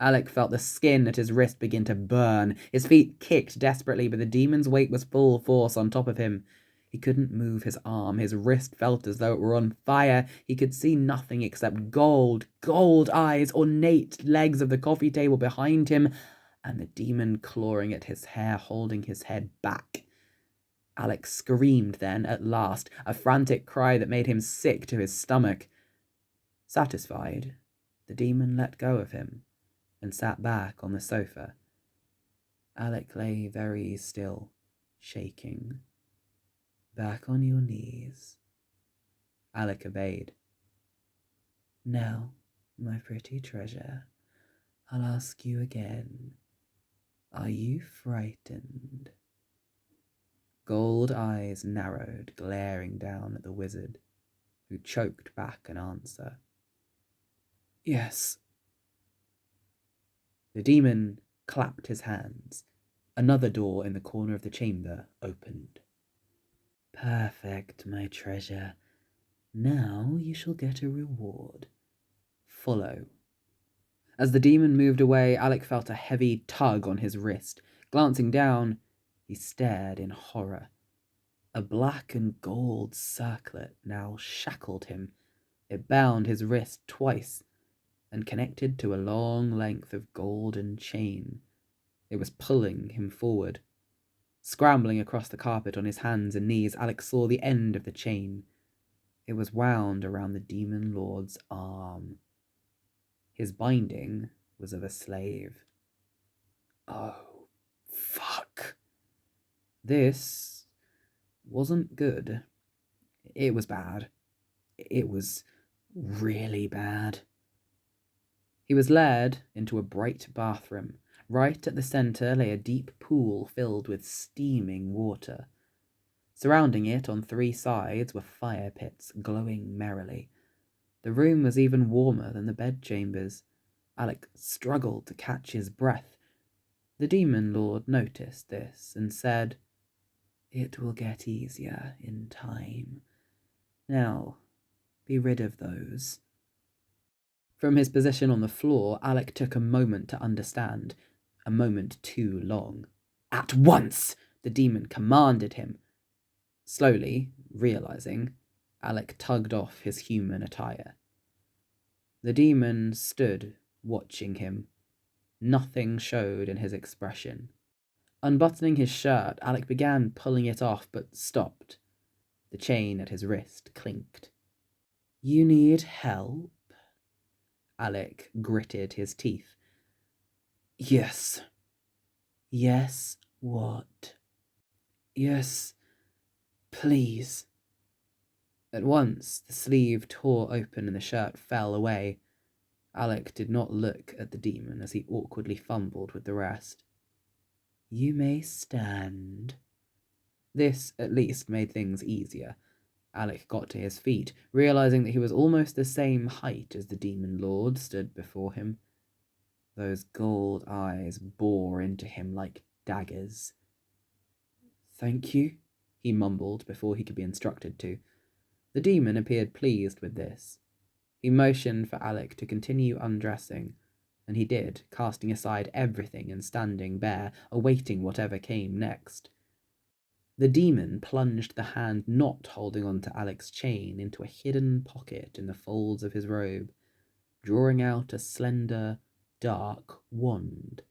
Alik felt the skin at his wrist begin to burn. His feet kicked desperately, but the demon's weight was full force on top of him. He couldn't move his arm. His wrist felt as though it were on fire. He could see nothing except gold eyes, ornate legs of the coffee table behind him, and the demon clawing at his hair, holding his head back. Alik screamed then, at last, a frantic cry that made him sick to his stomach. Satisfied, the demon let go of him and sat back on the sofa. Alik lay very still, shaking. Back on your knees. Alik obeyed. Now, my pretty treasure, I'll ask you again. Are you frightened? Gold eyes narrowed, glaring down at the wizard, who choked back an answer. Yes. The demon clapped his hands. Another door in the corner of the chamber opened. Perfect, my treasure. Now you shall get a reward. Follow. As the demon moved away, Alik felt a heavy tug on his wrist. Glancing down, he stared in horror. A black and gold circlet now shackled him. It bound his wrist twice and connected to a long length of golden chain. It was pulling him forward. Scrambling across the carpet on his hands and knees, Alik saw the end of the chain. It was wound around the demon lord's arm. His binding was of a slave. Oh, fuck. This wasn't good. It was bad. It was really bad. He was led into a bright bathroom. Right at the centre lay a deep pool filled with steaming water. Surrounding it on 3 sides were fire pits glowing merrily. The room was even warmer than the bedchambers. Alik struggled to catch his breath. The demon lord noticed this and said, It will get easier in time. Now, be rid of those. From his position on the floor, Alik took a moment to understand. A moment too long. At once! The demon commanded him. Slowly, realizing, Alik tugged off his human attire. The demon stood, watching him. Nothing showed in his expression. Unbuttoning his shirt, Alik began pulling it off, but stopped. The chain at his wrist clinked. You need help? Alik gritted his teeth. Yes. Yes, what? Yes, please. At once, the sleeve tore open and the shirt fell away. Alik did not look at the demon as he awkwardly fumbled with the rest. You may stand. This, at least, made things easier. Alik got to his feet, realizing that he was almost the same height as the demon lord stood before him. Those gold eyes bore into him like daggers. Thank you, he mumbled before he could be instructed to. The demon appeared pleased with this. He motioned for Alik to continue undressing, and he did, casting aside everything and standing bare, awaiting whatever came next. The demon plunged the hand not holding on to Alik's chain into a hidden pocket in the folds of his robe, drawing out a slender, dark wand.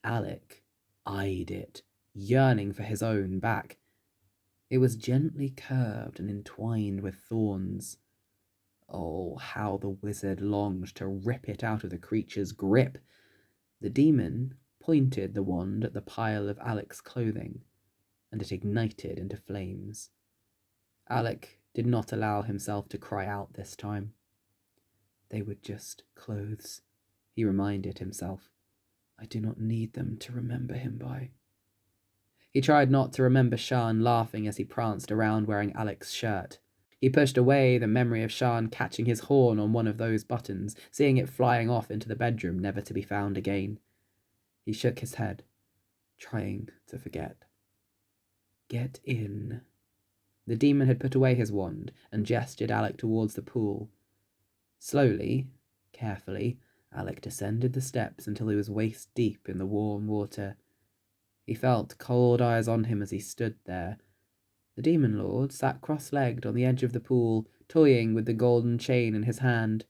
Alik eyed it, yearning for his own back. It was gently curved and entwined with thorns. Oh, how the wizard longed to rip it out of the creature's grip! The demon pointed the wand at the pile of Alik's clothing, and it ignited into flames. Alik did not allow himself to cry out this time. They were just clothes, he reminded himself. I do not need them to remember him by. He tried not to remember Shaan laughing as he pranced around wearing Alik's shirt. He pushed away the memory of Shaan catching his horn on one of those buttons, seeing it flying off into the bedroom, never to be found again. He shook his head, trying to forget. Get in. The demon had put away his wand and gestured Alik towards the pool. Slowly, carefully, Alik descended the steps until he was waist deep in the warm water. He felt cold eyes on him as he stood there. The demon lord sat cross-legged on the edge of the pool, toying with the golden chain in his hand.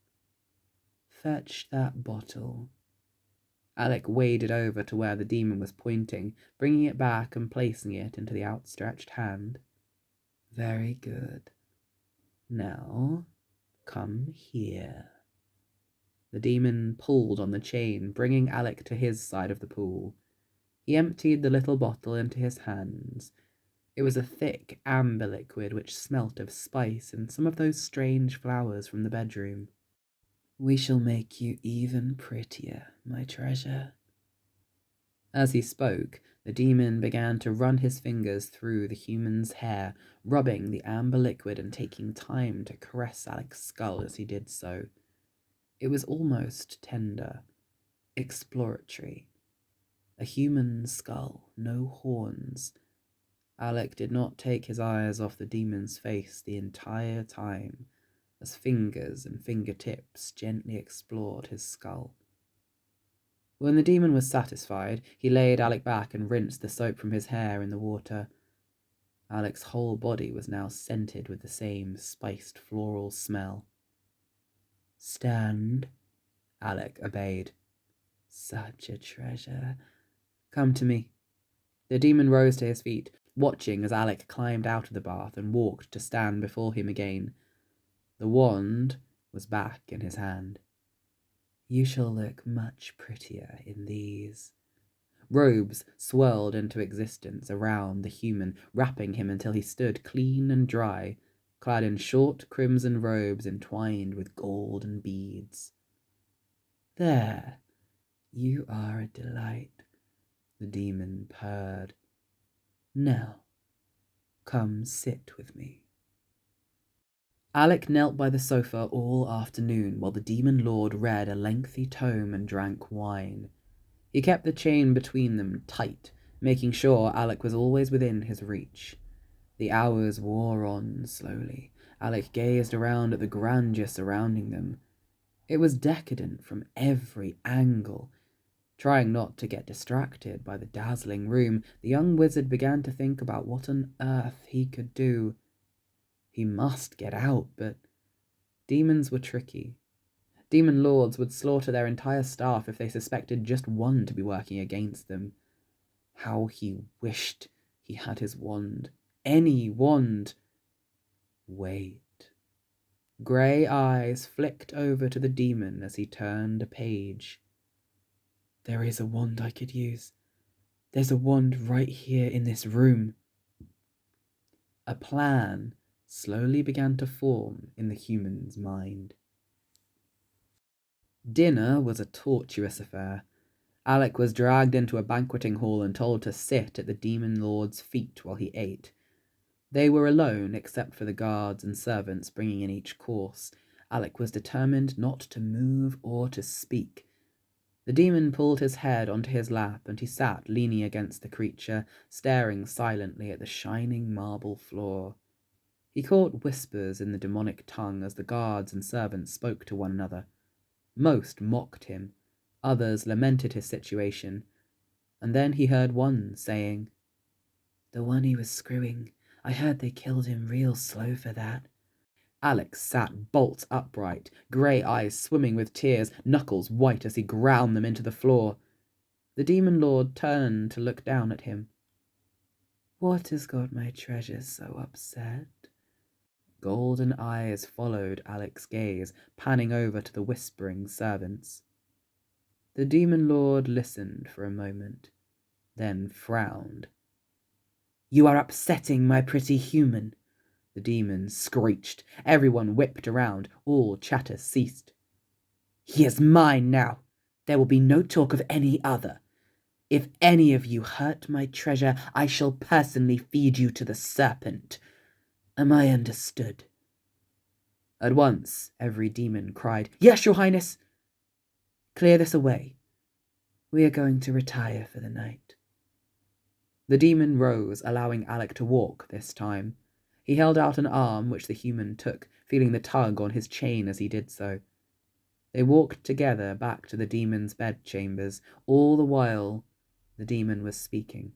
Fetch that bottle. Alik waded over to where the demon was pointing, bringing it back and placing it into the outstretched hand. Very good. Now, come here. The demon pulled on the chain, bringing Alik to his side of the pool. He emptied the little bottle into his hands. It was a thick amber liquid which smelt of spice and some of those strange flowers from the bedroom. We shall make you even prettier, my treasure. As he spoke, the demon began to run his fingers through the human's hair, rubbing the amber liquid and taking time to caress Alik's skull as he did so. It was almost tender, exploratory. A human skull, no horns. Alik did not take his eyes off the demon's face the entire time, as fingers and fingertips gently explored his skull. When the demon was satisfied, he laid Alik back and rinsed the soap from his hair in the water. Alik's whole body was now scented with the same spiced floral smell. Stand, Alik obeyed. Such a treasure. Come to me. The demon rose to his feet, watching as Alik climbed out of the bath and walked to stand before him again. The wand was back in his hand. You shall look much prettier in these. Robes swirled into existence around the human, wrapping him until he stood clean and dry, clad in short crimson robes entwined with gold and beads. There, you are a delight, the demon purred. Now, come sit with me. Alik knelt by the sofa all afternoon while the demon lord read a lengthy tome and drank wine. He kept the chain between them tight, making sure Alik was always within his reach. The hours wore on slowly. Alik gazed around at the grandeur surrounding them. It was decadent from every angle. Trying not to get distracted by the dazzling room, the young wizard began to think about what on earth he could do. He must get out, but demons were tricky. Demon lords would slaughter their entire staff if they suspected just one to be working against them. How he wished he had his wand. Any wand. Wait. Grey eyes flicked over to the demon as he turned a page. There is a wand I could use. There's a wand right here in this room. A plan slowly began to form in the human's mind. Dinner was a tortuous affair. Alik was dragged into a banqueting hall and told to sit at the demon lord's feet while he ate. They were alone except for the guards and servants bringing in each course. Alik was determined not to move or to speak. The demon pulled his head onto his lap and he sat leaning against the creature, staring silently at the shining marble floor. He caught whispers in the demonic tongue as the guards and servants spoke to one another. Most mocked him, others lamented his situation, and then he heard one saying, The one he was screwing. I heard they killed him real slow for that. Alex sat bolt upright, grey eyes swimming with tears, knuckles white as he ground them into the floor. The demon lord turned to look down at him. What has got my treasure so upset? Golden eyes followed Alec's gaze, panning over to the whispering servants. The demon lord listened for a moment, then frowned. You are upsetting my pretty human, the demon screeched. Everyone whipped around. All chatter ceased. He is mine now. There will be no talk of any other. If any of you hurt my treasure, I shall personally feed you to the serpent. Am I understood? At once, every demon cried, Yes, your highness! Clear this away. We are going to retire for the night. The demon rose, allowing Alik to walk this time. He held out an arm, which the human took, feeling the tug on his chain as he did so. They walked together back to the demon's bedchambers. All the while, the demon was speaking.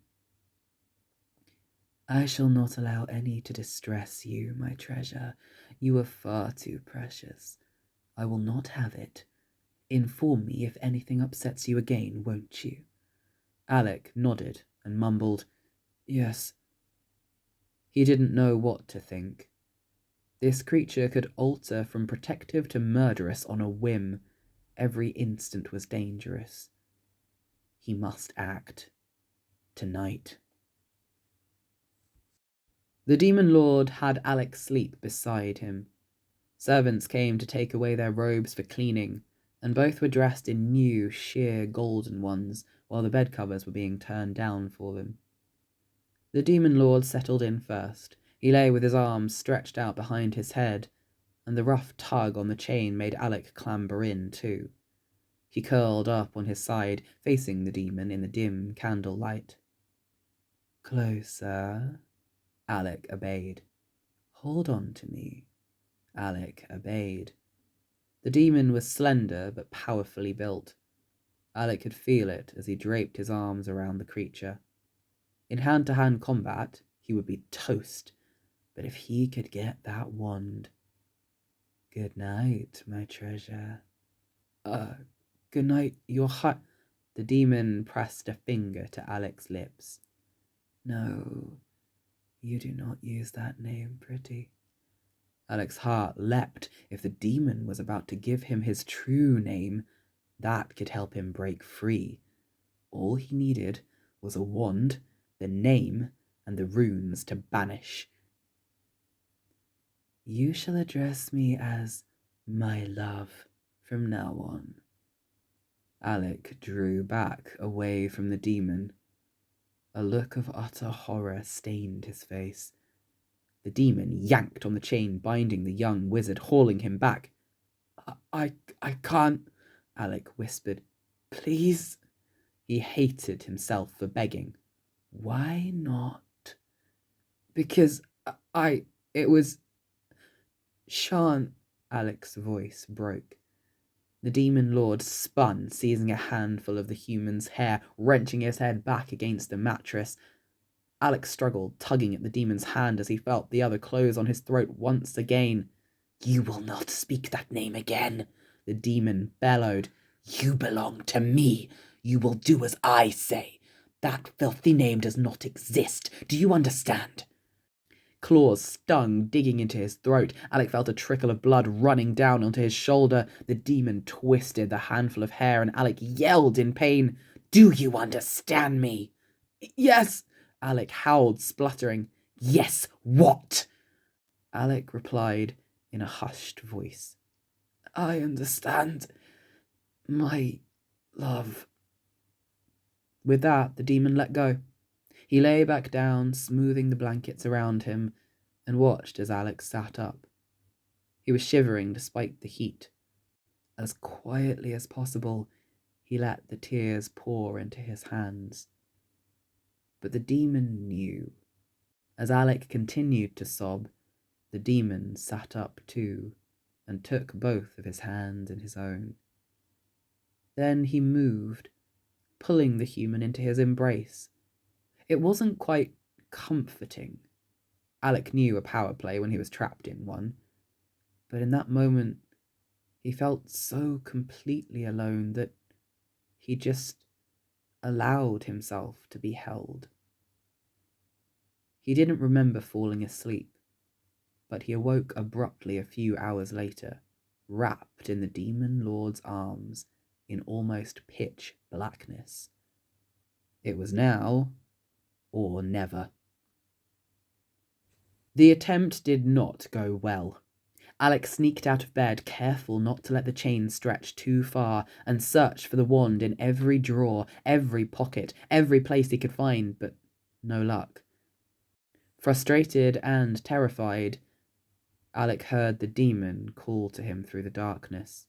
I shall not allow any to distress you, my treasure. You are far too precious. I will not have it. Inform me if anything upsets you again, won't you? Alik nodded and mumbled, Yes. He didn't know what to think. This creature could alter from protective to murderous on a whim. Every instant was dangerous. He must act. Tonight. The demon lord had Alik sleep beside him. Servants came to take away their robes for cleaning, and both were dressed in new, sheer golden ones, while the bed covers were being turned down for them. The demon lord settled in first. He lay with his arms stretched out behind his head, and the rough tug on the chain made Alik clamber in too. He curled up on his side, facing the demon in the dim candlelight. Closer. Alik obeyed. Hold on to me. Alik obeyed. The demon was slender but powerfully built. Alik could feel it as he draped his arms around the creature. In hand-to-hand combat, he would be toast, but if he could get that wand... Good night, my treasure. Good night, your high... The demon pressed a finger to Alik's lips. No, you do not use that name, pretty. Alik's heart leapt. If the demon was about to give him his true name, that could help him break free. All he needed was a wand, the name, and the runes to banish. You shall address me as my love from now on. Alik drew back away from the demon. A look of utter horror stained his face. The demon yanked on the chain binding the young wizard, hauling him back. I can't, Alik whispered. Please? He hated himself for begging. Why not? Because it was... Shaan, Alik's voice broke. The demon lord spun, seizing a handful of the human's hair, wrenching his head back against the mattress. Alik struggled, tugging at the demon's hand as he felt the other close on his throat once again. You will not speak that name again, the demon bellowed. You belong to me. You will do as I say. That filthy name does not exist. Do you understand? Claws stung, digging into his throat. Alik felt a trickle of blood running down onto his shoulder. The demon twisted the handful of hair, and Alik yelled in pain. Do you understand me? Yes, Alik howled, spluttering. Yes, what? Alik replied in a hushed voice. I understand, my love. With that, the demon let go. He lay back down, smoothing the blankets around him, and watched as Alik sat up. He was shivering despite the heat. As quietly as possible, he let the tears pour into his hands. But the demon knew. As Alik continued to sob, the demon sat up too, and took both of his hands in his own. Then he moved, pulling the human into his embrace. It wasn't quite comforting. Alik knew a power play when he was trapped in one, but in that moment he felt so completely alone that he just allowed himself to be held. He didn't remember falling asleep, but he awoke abruptly a few hours later, wrapped in the Demon Lord's arms in almost pitch blackness. It was now or never. The attempt did not go well. Alik sneaked out of bed, careful not to let the chain stretch too far, and searched for the wand in every drawer, every pocket, every place he could find, but no luck. Frustrated and terrified, Alik heard the demon call to him through the darkness.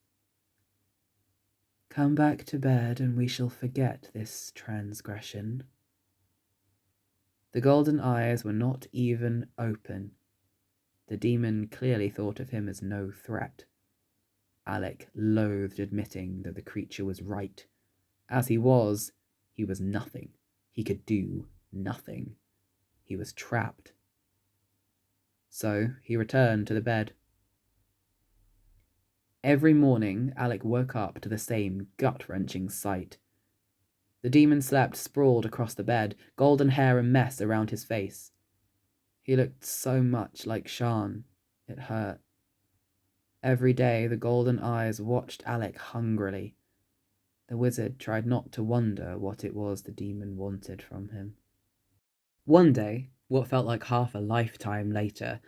"Come back to bed and we shall forget this transgression." The golden eyes were not even open. The demon clearly thought of him as no threat. Alik loathed admitting that the creature was right. As he was nothing. He could do nothing. He was trapped. So he returned to the bed. Every morning, Alik woke up to the same gut-wrenching sight. The demon slept sprawled across the bed, golden hair a mess around his face. He looked so much like Shaan. It hurt. Every day the golden eyes watched Alik hungrily. The wizard tried not to wonder what it was the demon wanted from him. One day, what felt like half a lifetime later,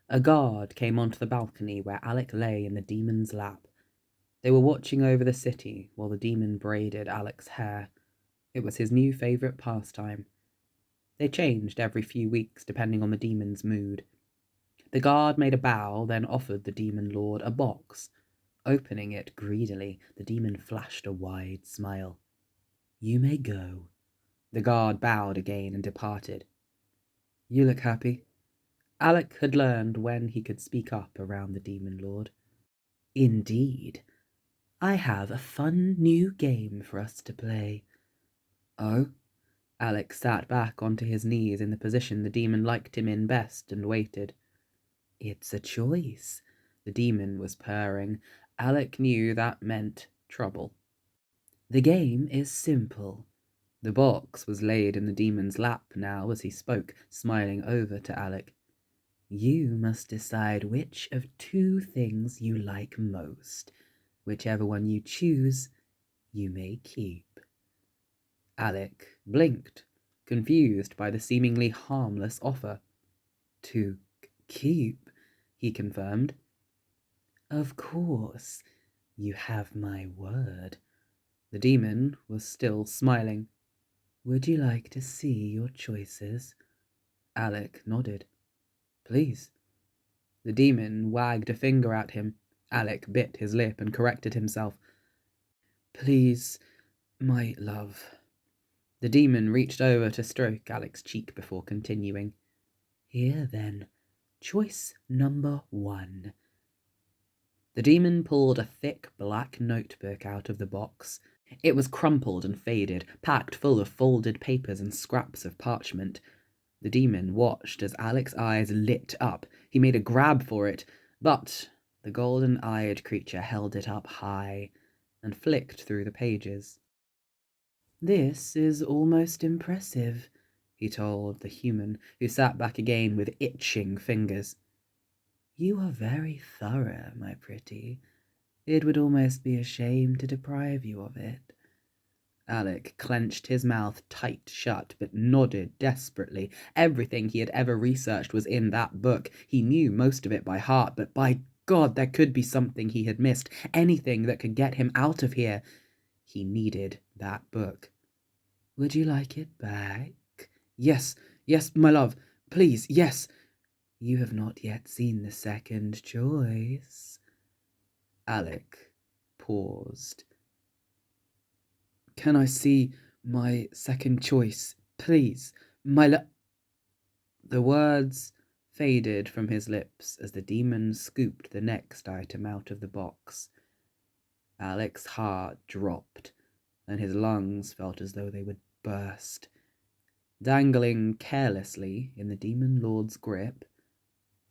a guard came onto the balcony where Alik lay in the demon's lap. They were watching over the city while the demon braided Alik's hair. It was his new favourite pastime. They changed every few weeks depending on the demon's mood. The guard made a bow, then offered the demon lord a box. Opening it greedily, the demon flashed a wide smile. "You may go." The guard bowed again and departed. "You look happy." Alik had learned when he could speak up around the demon lord. "Indeed. I have a fun new game for us to play." "Oh?" Alik sat back onto his knees in the position the demon liked him in best and waited. "It's a choice." The demon was purring. Alik knew that meant trouble. "The game is simple." The box was laid in the demon's lap now as he spoke, smiling over to Alik. "You must decide which of two things you like most. Whichever one you choose, you may keep." Alik blinked, confused by the seemingly harmless offer. "To keep," he confirmed. "Of course, you have my word." The demon was still smiling. "Would you like to see your choices?" Alik nodded. "Please." The demon wagged a finger at him. Alik bit his lip and corrected himself. "Please, my love." The demon reached over to stroke Alik's cheek before continuing. "Here then, choice number 1. The demon pulled a thick black notebook out of the box. It was crumpled and faded, packed full of folded papers and scraps of parchment. The demon watched as Alik's eyes lit up. He made a grab for it, but the golden-eyed creature held it up high and flicked through the pages. "This is almost impressive," he told the human, who sat back again with itching fingers. "You are very thorough, my pretty. It would almost be a shame to deprive you of it." Alik clenched his mouth tight shut, but nodded desperately. Everything he had ever researched was in that book. He knew most of it by heart, but by God, there could be something he had missed. Anything that could get him out of here. He needed that book. "Would you like it back?" Yes, my love. Please, yes." "You have not yet seen the second choice." Alik paused. "Can I see my second choice, please? The words faded from his lips as the demon scooped the next item out of the box. Alik's heart dropped, and his lungs felt as though they would burst. Dangling carelessly in the demon lord's grip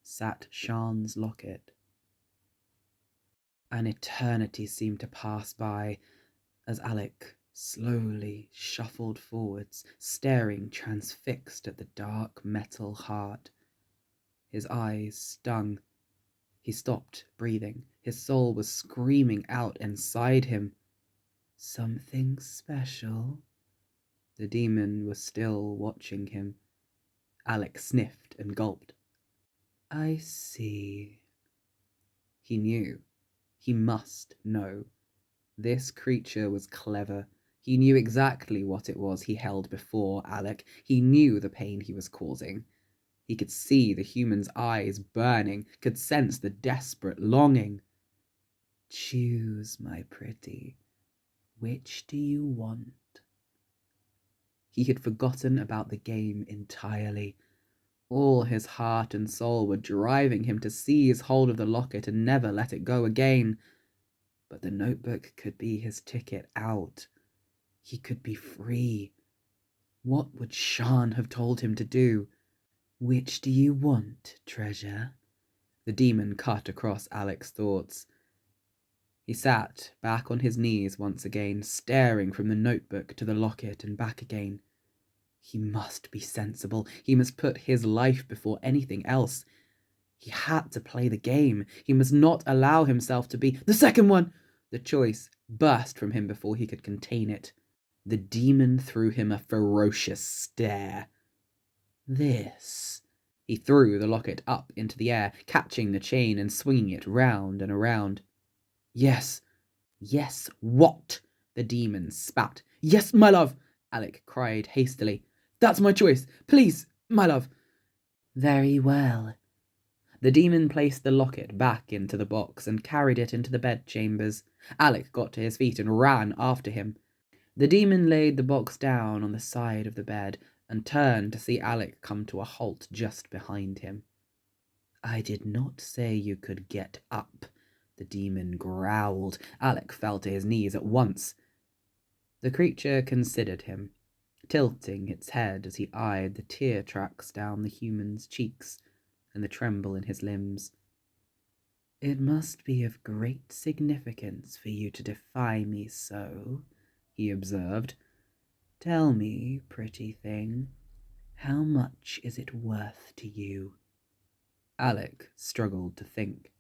sat Shaan's locket. An eternity seemed to pass by as Alik slowly shuffled forwards, staring transfixed at the dark metal heart. His eyes stung. He stopped breathing. His soul was screaming out inside him. Something special? The demon was still watching him. Alik sniffed and gulped. I see. He knew. He must know. This creature was clever. He knew exactly what it was he held before Alik. He knew the pain he was causing. He could see the human's eyes burning, could sense the desperate longing. Choose, my pretty. Which do you want? He had forgotten about the game entirely. All his heart and soul were driving him to seize hold of the locket and never let it go again. But the notebook could be his ticket out. He could be free. What would Shaan have told him to do? Which do you want, treasure? The demon cut across Alik's thoughts. He sat back on his knees once again, staring from the notebook to the locket and back again. He must be sensible. He must put his life before anything else. He had to play the game. He must not allow himself to be the second one. The choice burst from him before he could contain it. The demon threw him a ferocious stare. This. He threw the locket up into the air, catching the chain and swinging it round and around. Yes. Yes, what? The demon spat. Yes, my love, Alik cried hastily. That's my choice. Please, my love. Very well. The demon placed the locket back into the box and carried it into the bedchambers. Alik got to his feet and ran after him. The demon laid the box down on the side of the bed and turned to see Alik come to a halt just behind him. I did not say you could get up, the demon growled. Alik fell to his knees at once. The creature considered him, tilting its head as he eyed the tear tracks down the human's cheeks and the tremble in his limbs. It must be of great significance for you to defy me so, he observed. Tell me, pretty thing, how much is it worth to you? Alik struggled to think.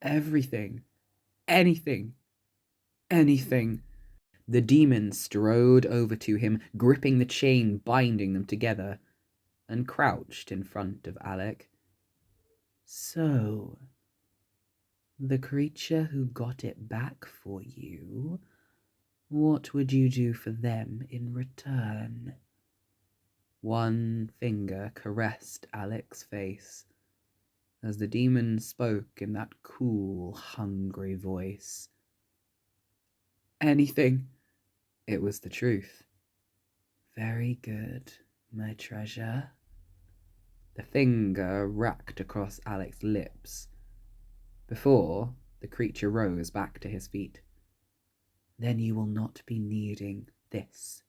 Everything. Anything. Anything. The demon strode over to him, gripping the chain binding them together, and crouched in front of Alik. So, the creature who got it back for you, what would you do for them in return? One finger caressed Alik's face as the demon spoke in that cool, hungry voice. Anything. It was the truth. Very good, my treasure. The finger racked across Alik's lips before the creature rose back to his feet. Then you will not be needing this.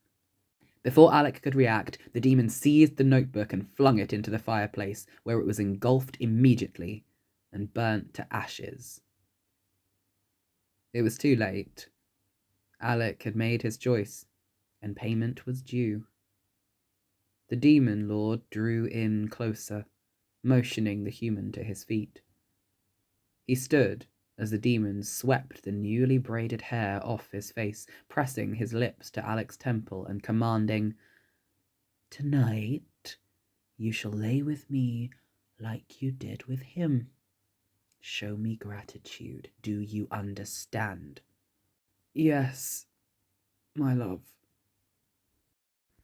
Before Alik could react, the demon seized the notebook and flung it into the fireplace, where it was engulfed immediately and burnt to ashes. It was too late. Alik had made his choice, and payment was due. The demon lord drew in closer, motioning the human to his feet. He stood as the demon swept the newly braided hair off his face, pressing his lips to Alik's temple and commanding, Tonight, you shall lay with me like you did with him. Show me gratitude. Do you understand? Yes, my love.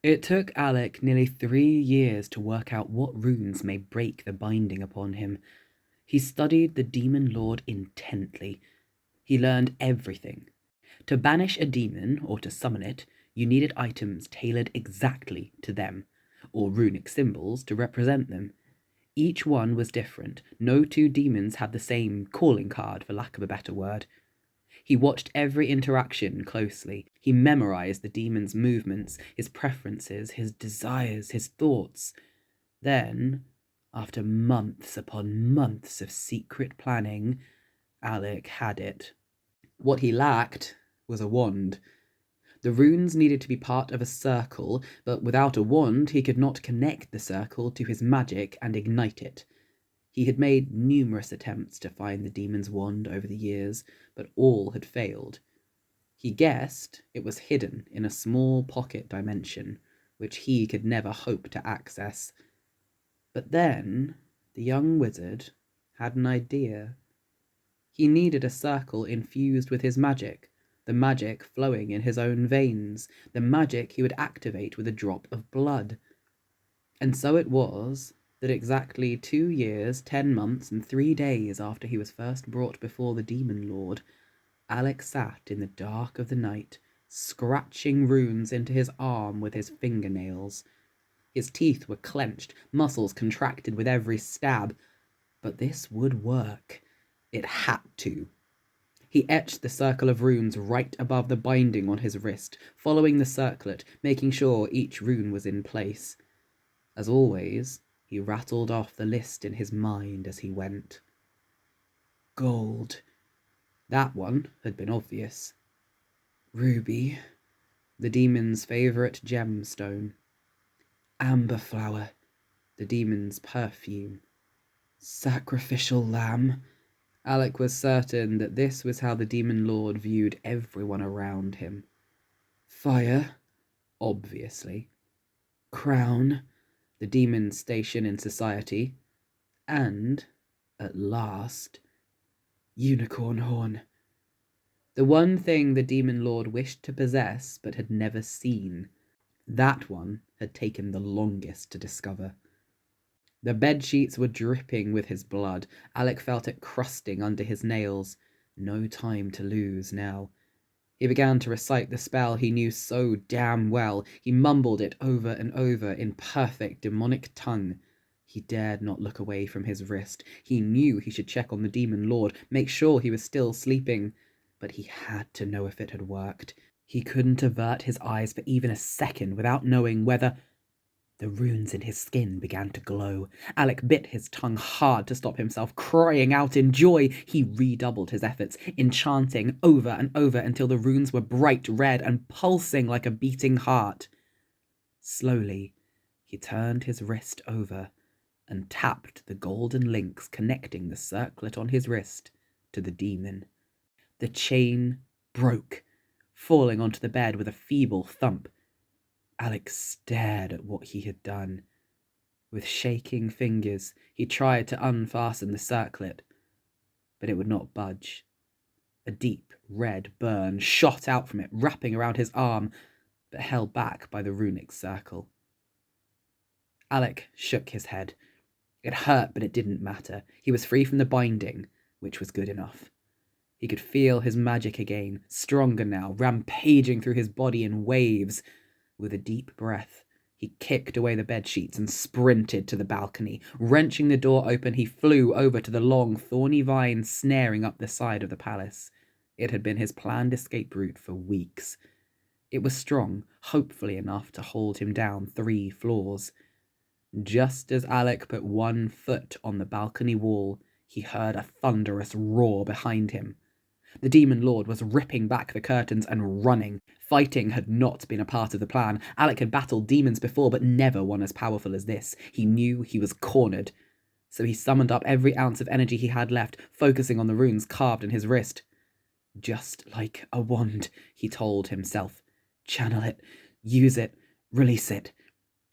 It took Alik nearly 3 years to work out what runes may break the binding upon him. He studied the demon lord intently. He learned everything. To banish a demon, or to summon it, you needed items tailored exactly to them, or runic symbols to represent them. Each one was different. No two demons had the same calling card, for lack of a better word. He watched every interaction closely. He memorized the demon's movements, his preferences, his desires, his thoughts. Then, after months upon months of secret planning, Alik had it. What he lacked was a wand. The runes needed to be part of a circle, but without a wand he could not connect the circle to his magic and ignite it. He had made numerous attempts to find the demon's wand over the years, but all had failed. He guessed it was hidden in a small pocket dimension, which he could never hope to access. But then the young wizard had an idea. He needed a circle infused with his magic, the magic flowing in his own veins, the magic he would activate with a drop of blood. And so it was that exactly 2 years, 10 months, and 3 days after he was first brought before the Demon Lord, Alik sat in the dark of the night, scratching runes into his arm with his fingernails. His teeth were clenched, muscles contracted with every stab. But this would work. It had to. He etched the circle of runes right above the binding on his wrist, following the circlet, making sure each rune was in place. As always, he rattled off the list in his mind as he went. Gold. That one had been obvious. Ruby, the demon's favourite gemstone. Amber flower, the demon's perfume. Sacrificial lamb. Alik was certain that this was how the Demon Lord viewed everyone around him. Fire, obviously. Crown, the demon's station in society. And, at last, unicorn horn. The one thing the Demon Lord wished to possess but had never seen. That one had taken the longest to discover. The bedsheets were dripping with his blood. Alik felt it crusting under his nails. No time to lose now. He began to recite the spell he knew so damn well. He mumbled it over and over in perfect demonic tongue. He dared not look away from his wrist. He knew he should check on the Demon Lord, make sure he was still sleeping. But he had to know if it had worked. He couldn't avert his eyes for even a second without knowing whether... The runes in his skin began to glow. Alik bit his tongue hard to stop himself crying out in joy. He redoubled his efforts, enchanting over and over until the runes were bright red and pulsing like a beating heart. Slowly, he turned his wrist over and tapped the golden links connecting the circlet on his wrist to the demon. The chain broke, falling onto the bed with a feeble thump. Alik stared at what he had done. With shaking fingers, he tried to unfasten the circlet, but it would not budge. A deep red burn shot out from it, wrapping around his arm, but held back by the runic circle. Alik shook his head. It hurt, but it didn't matter. He was free from the binding, which was good enough. He could feel his magic again, stronger now, rampaging through his body in waves. With a deep breath, he kicked away the bedsheets and sprinted to the balcony. Wrenching the door open, he flew over to the long, thorny vine snaring up the side of the palace. It had been his planned escape route for weeks. It was strong, hopefully enough to hold him down 3 floors. Just as Alik put 1 foot on the balcony wall, he heard a thunderous roar behind him. The Demon Lord was ripping back the curtains and running. Fighting had not been a part of the plan. Alik had battled demons before, but never one as powerful as this. He knew he was cornered. So he summoned up every ounce of energy he had left, focusing on the runes carved in his wrist. Just like a wand, he told himself. Channel it, use it, release it.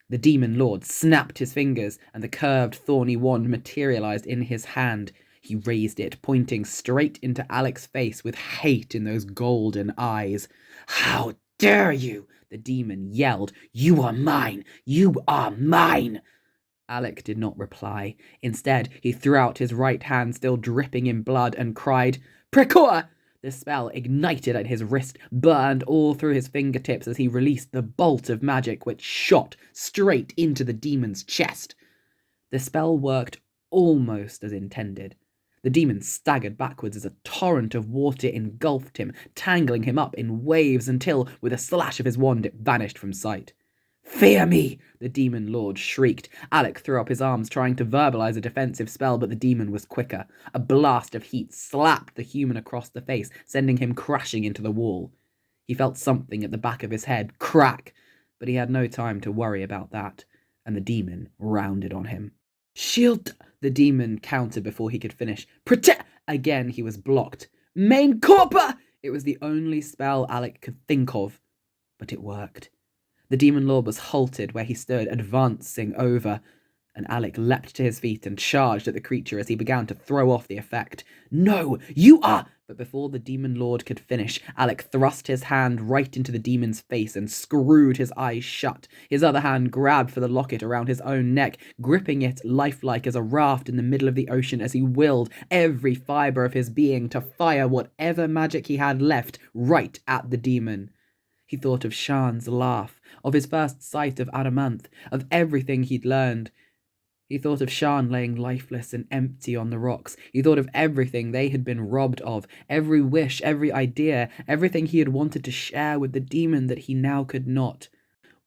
The Demon Lord snapped his fingers, and the curved, thorny wand materialized in his hand. He raised it, pointing straight into Alik's face with hate in those golden eyes. How dare you? The demon yelled. You are mine! You are mine! Alik did not reply. Instead, he threw out his right hand, still dripping in blood, and cried, Precor! The spell ignited at his wrist, burned all through his fingertips as he released the bolt of magic which shot straight into the demon's chest. The spell worked almost as intended. The demon staggered backwards as a torrent of water engulfed him, tangling him up in waves until, with a slash of his wand, it vanished from sight. "Fear me!" the demon lord shrieked. Alik threw up his arms, trying to verbalize a defensive spell, but the demon was quicker. A blast of heat slapped the human across the face, sending him crashing into the wall. He felt something at the back of his head crack, but he had no time to worry about that, and the demon rounded on him. "Shield!" the demon countered before he could finish. "Protect!" Again he was blocked. "Main Corpa!" It was the only spell Alik could think of, but it worked. The demon lord was halted where he stood, advancing over, and Alik leapt to his feet and charged at the creature as he began to throw off the effect. "No, you are—" But before the demon lord could finish, Alik thrust his hand right into the demon's face and screwed his eyes shut. His other hand grabbed for the locket around his own neck, gripping it lifelike as a raft in the middle of the ocean as he willed every fibre of his being to fire whatever magic he had left right at the demon. He thought of Shaan's laugh, of his first sight of Amaranth, of everything he'd learned. He thought of Shaan laying lifeless and empty on the rocks. He thought of everything they had been robbed of, every wish, every idea, everything he had wanted to share with the demon that he now could not.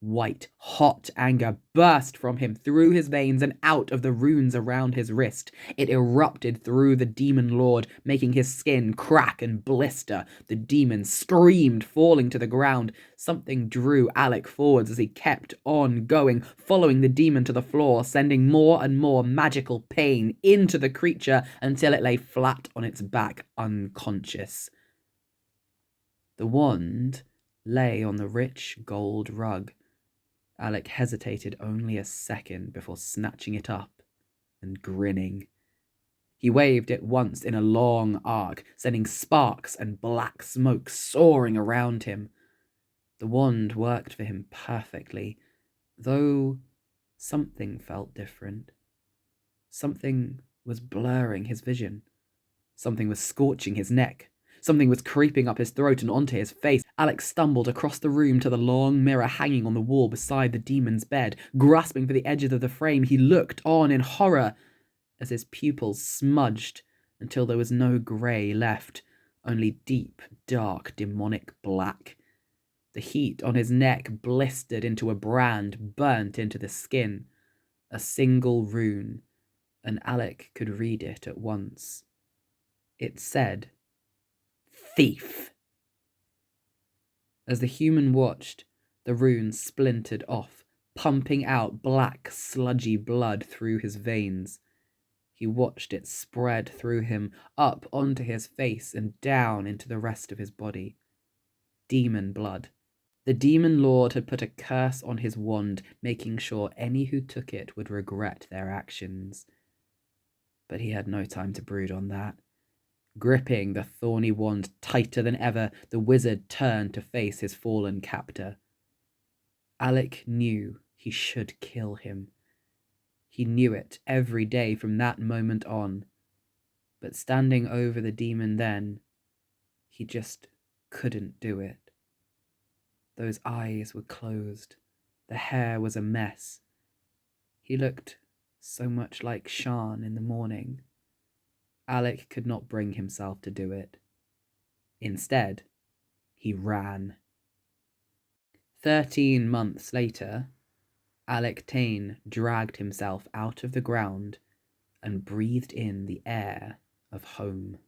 White, hot anger burst from him through his veins and out of the runes around his wrist. It erupted through the demon lord, making his skin crack and blister. The demon screamed, falling to the ground. Something drew Alik forwards as he kept on going, following the demon to the floor, sending more and more magical pain into the creature until it lay flat on its back, unconscious. The wand lay on the rich gold rug. Alik hesitated only a second before snatching it up and grinning. He waved it once in a long arc, sending sparks and black smoke soaring around him. The wand worked for him perfectly, though something felt different. Something was blurring his vision. Something was scorching his neck. Something was creeping up his throat and onto his face. Alik stumbled across the room to the long mirror hanging on the wall beside the demon's bed. Grasping for the edges of the frame, he looked on in horror as his pupils smudged until there was no grey left, only deep, dark, demonic black. The heat on his neck blistered into a brand burnt into the skin. A single rune, and Alik could read it at once. It said, "Thief." As the human watched, the rune splintered off, pumping out black, sludgy blood through his veins. He watched it spread through him, up onto his face and down into the rest of his body. Demon blood. The demon lord had put a curse on his wand, making sure any who took it would regret their actions. But he had no time to brood on that. Gripping the thorny wand tighter than ever, the wizard turned to face his fallen captor. Alik knew he should kill him. He knew it every day from that moment on. But standing over the demon then, he just couldn't do it. Those eyes were closed. The hair was a mess. He looked so much like Shaan in the morning. Alik could not bring himself to do it. Instead, he ran. 13 months later, Alik Tane dragged himself out of the ground and breathed in the air of home.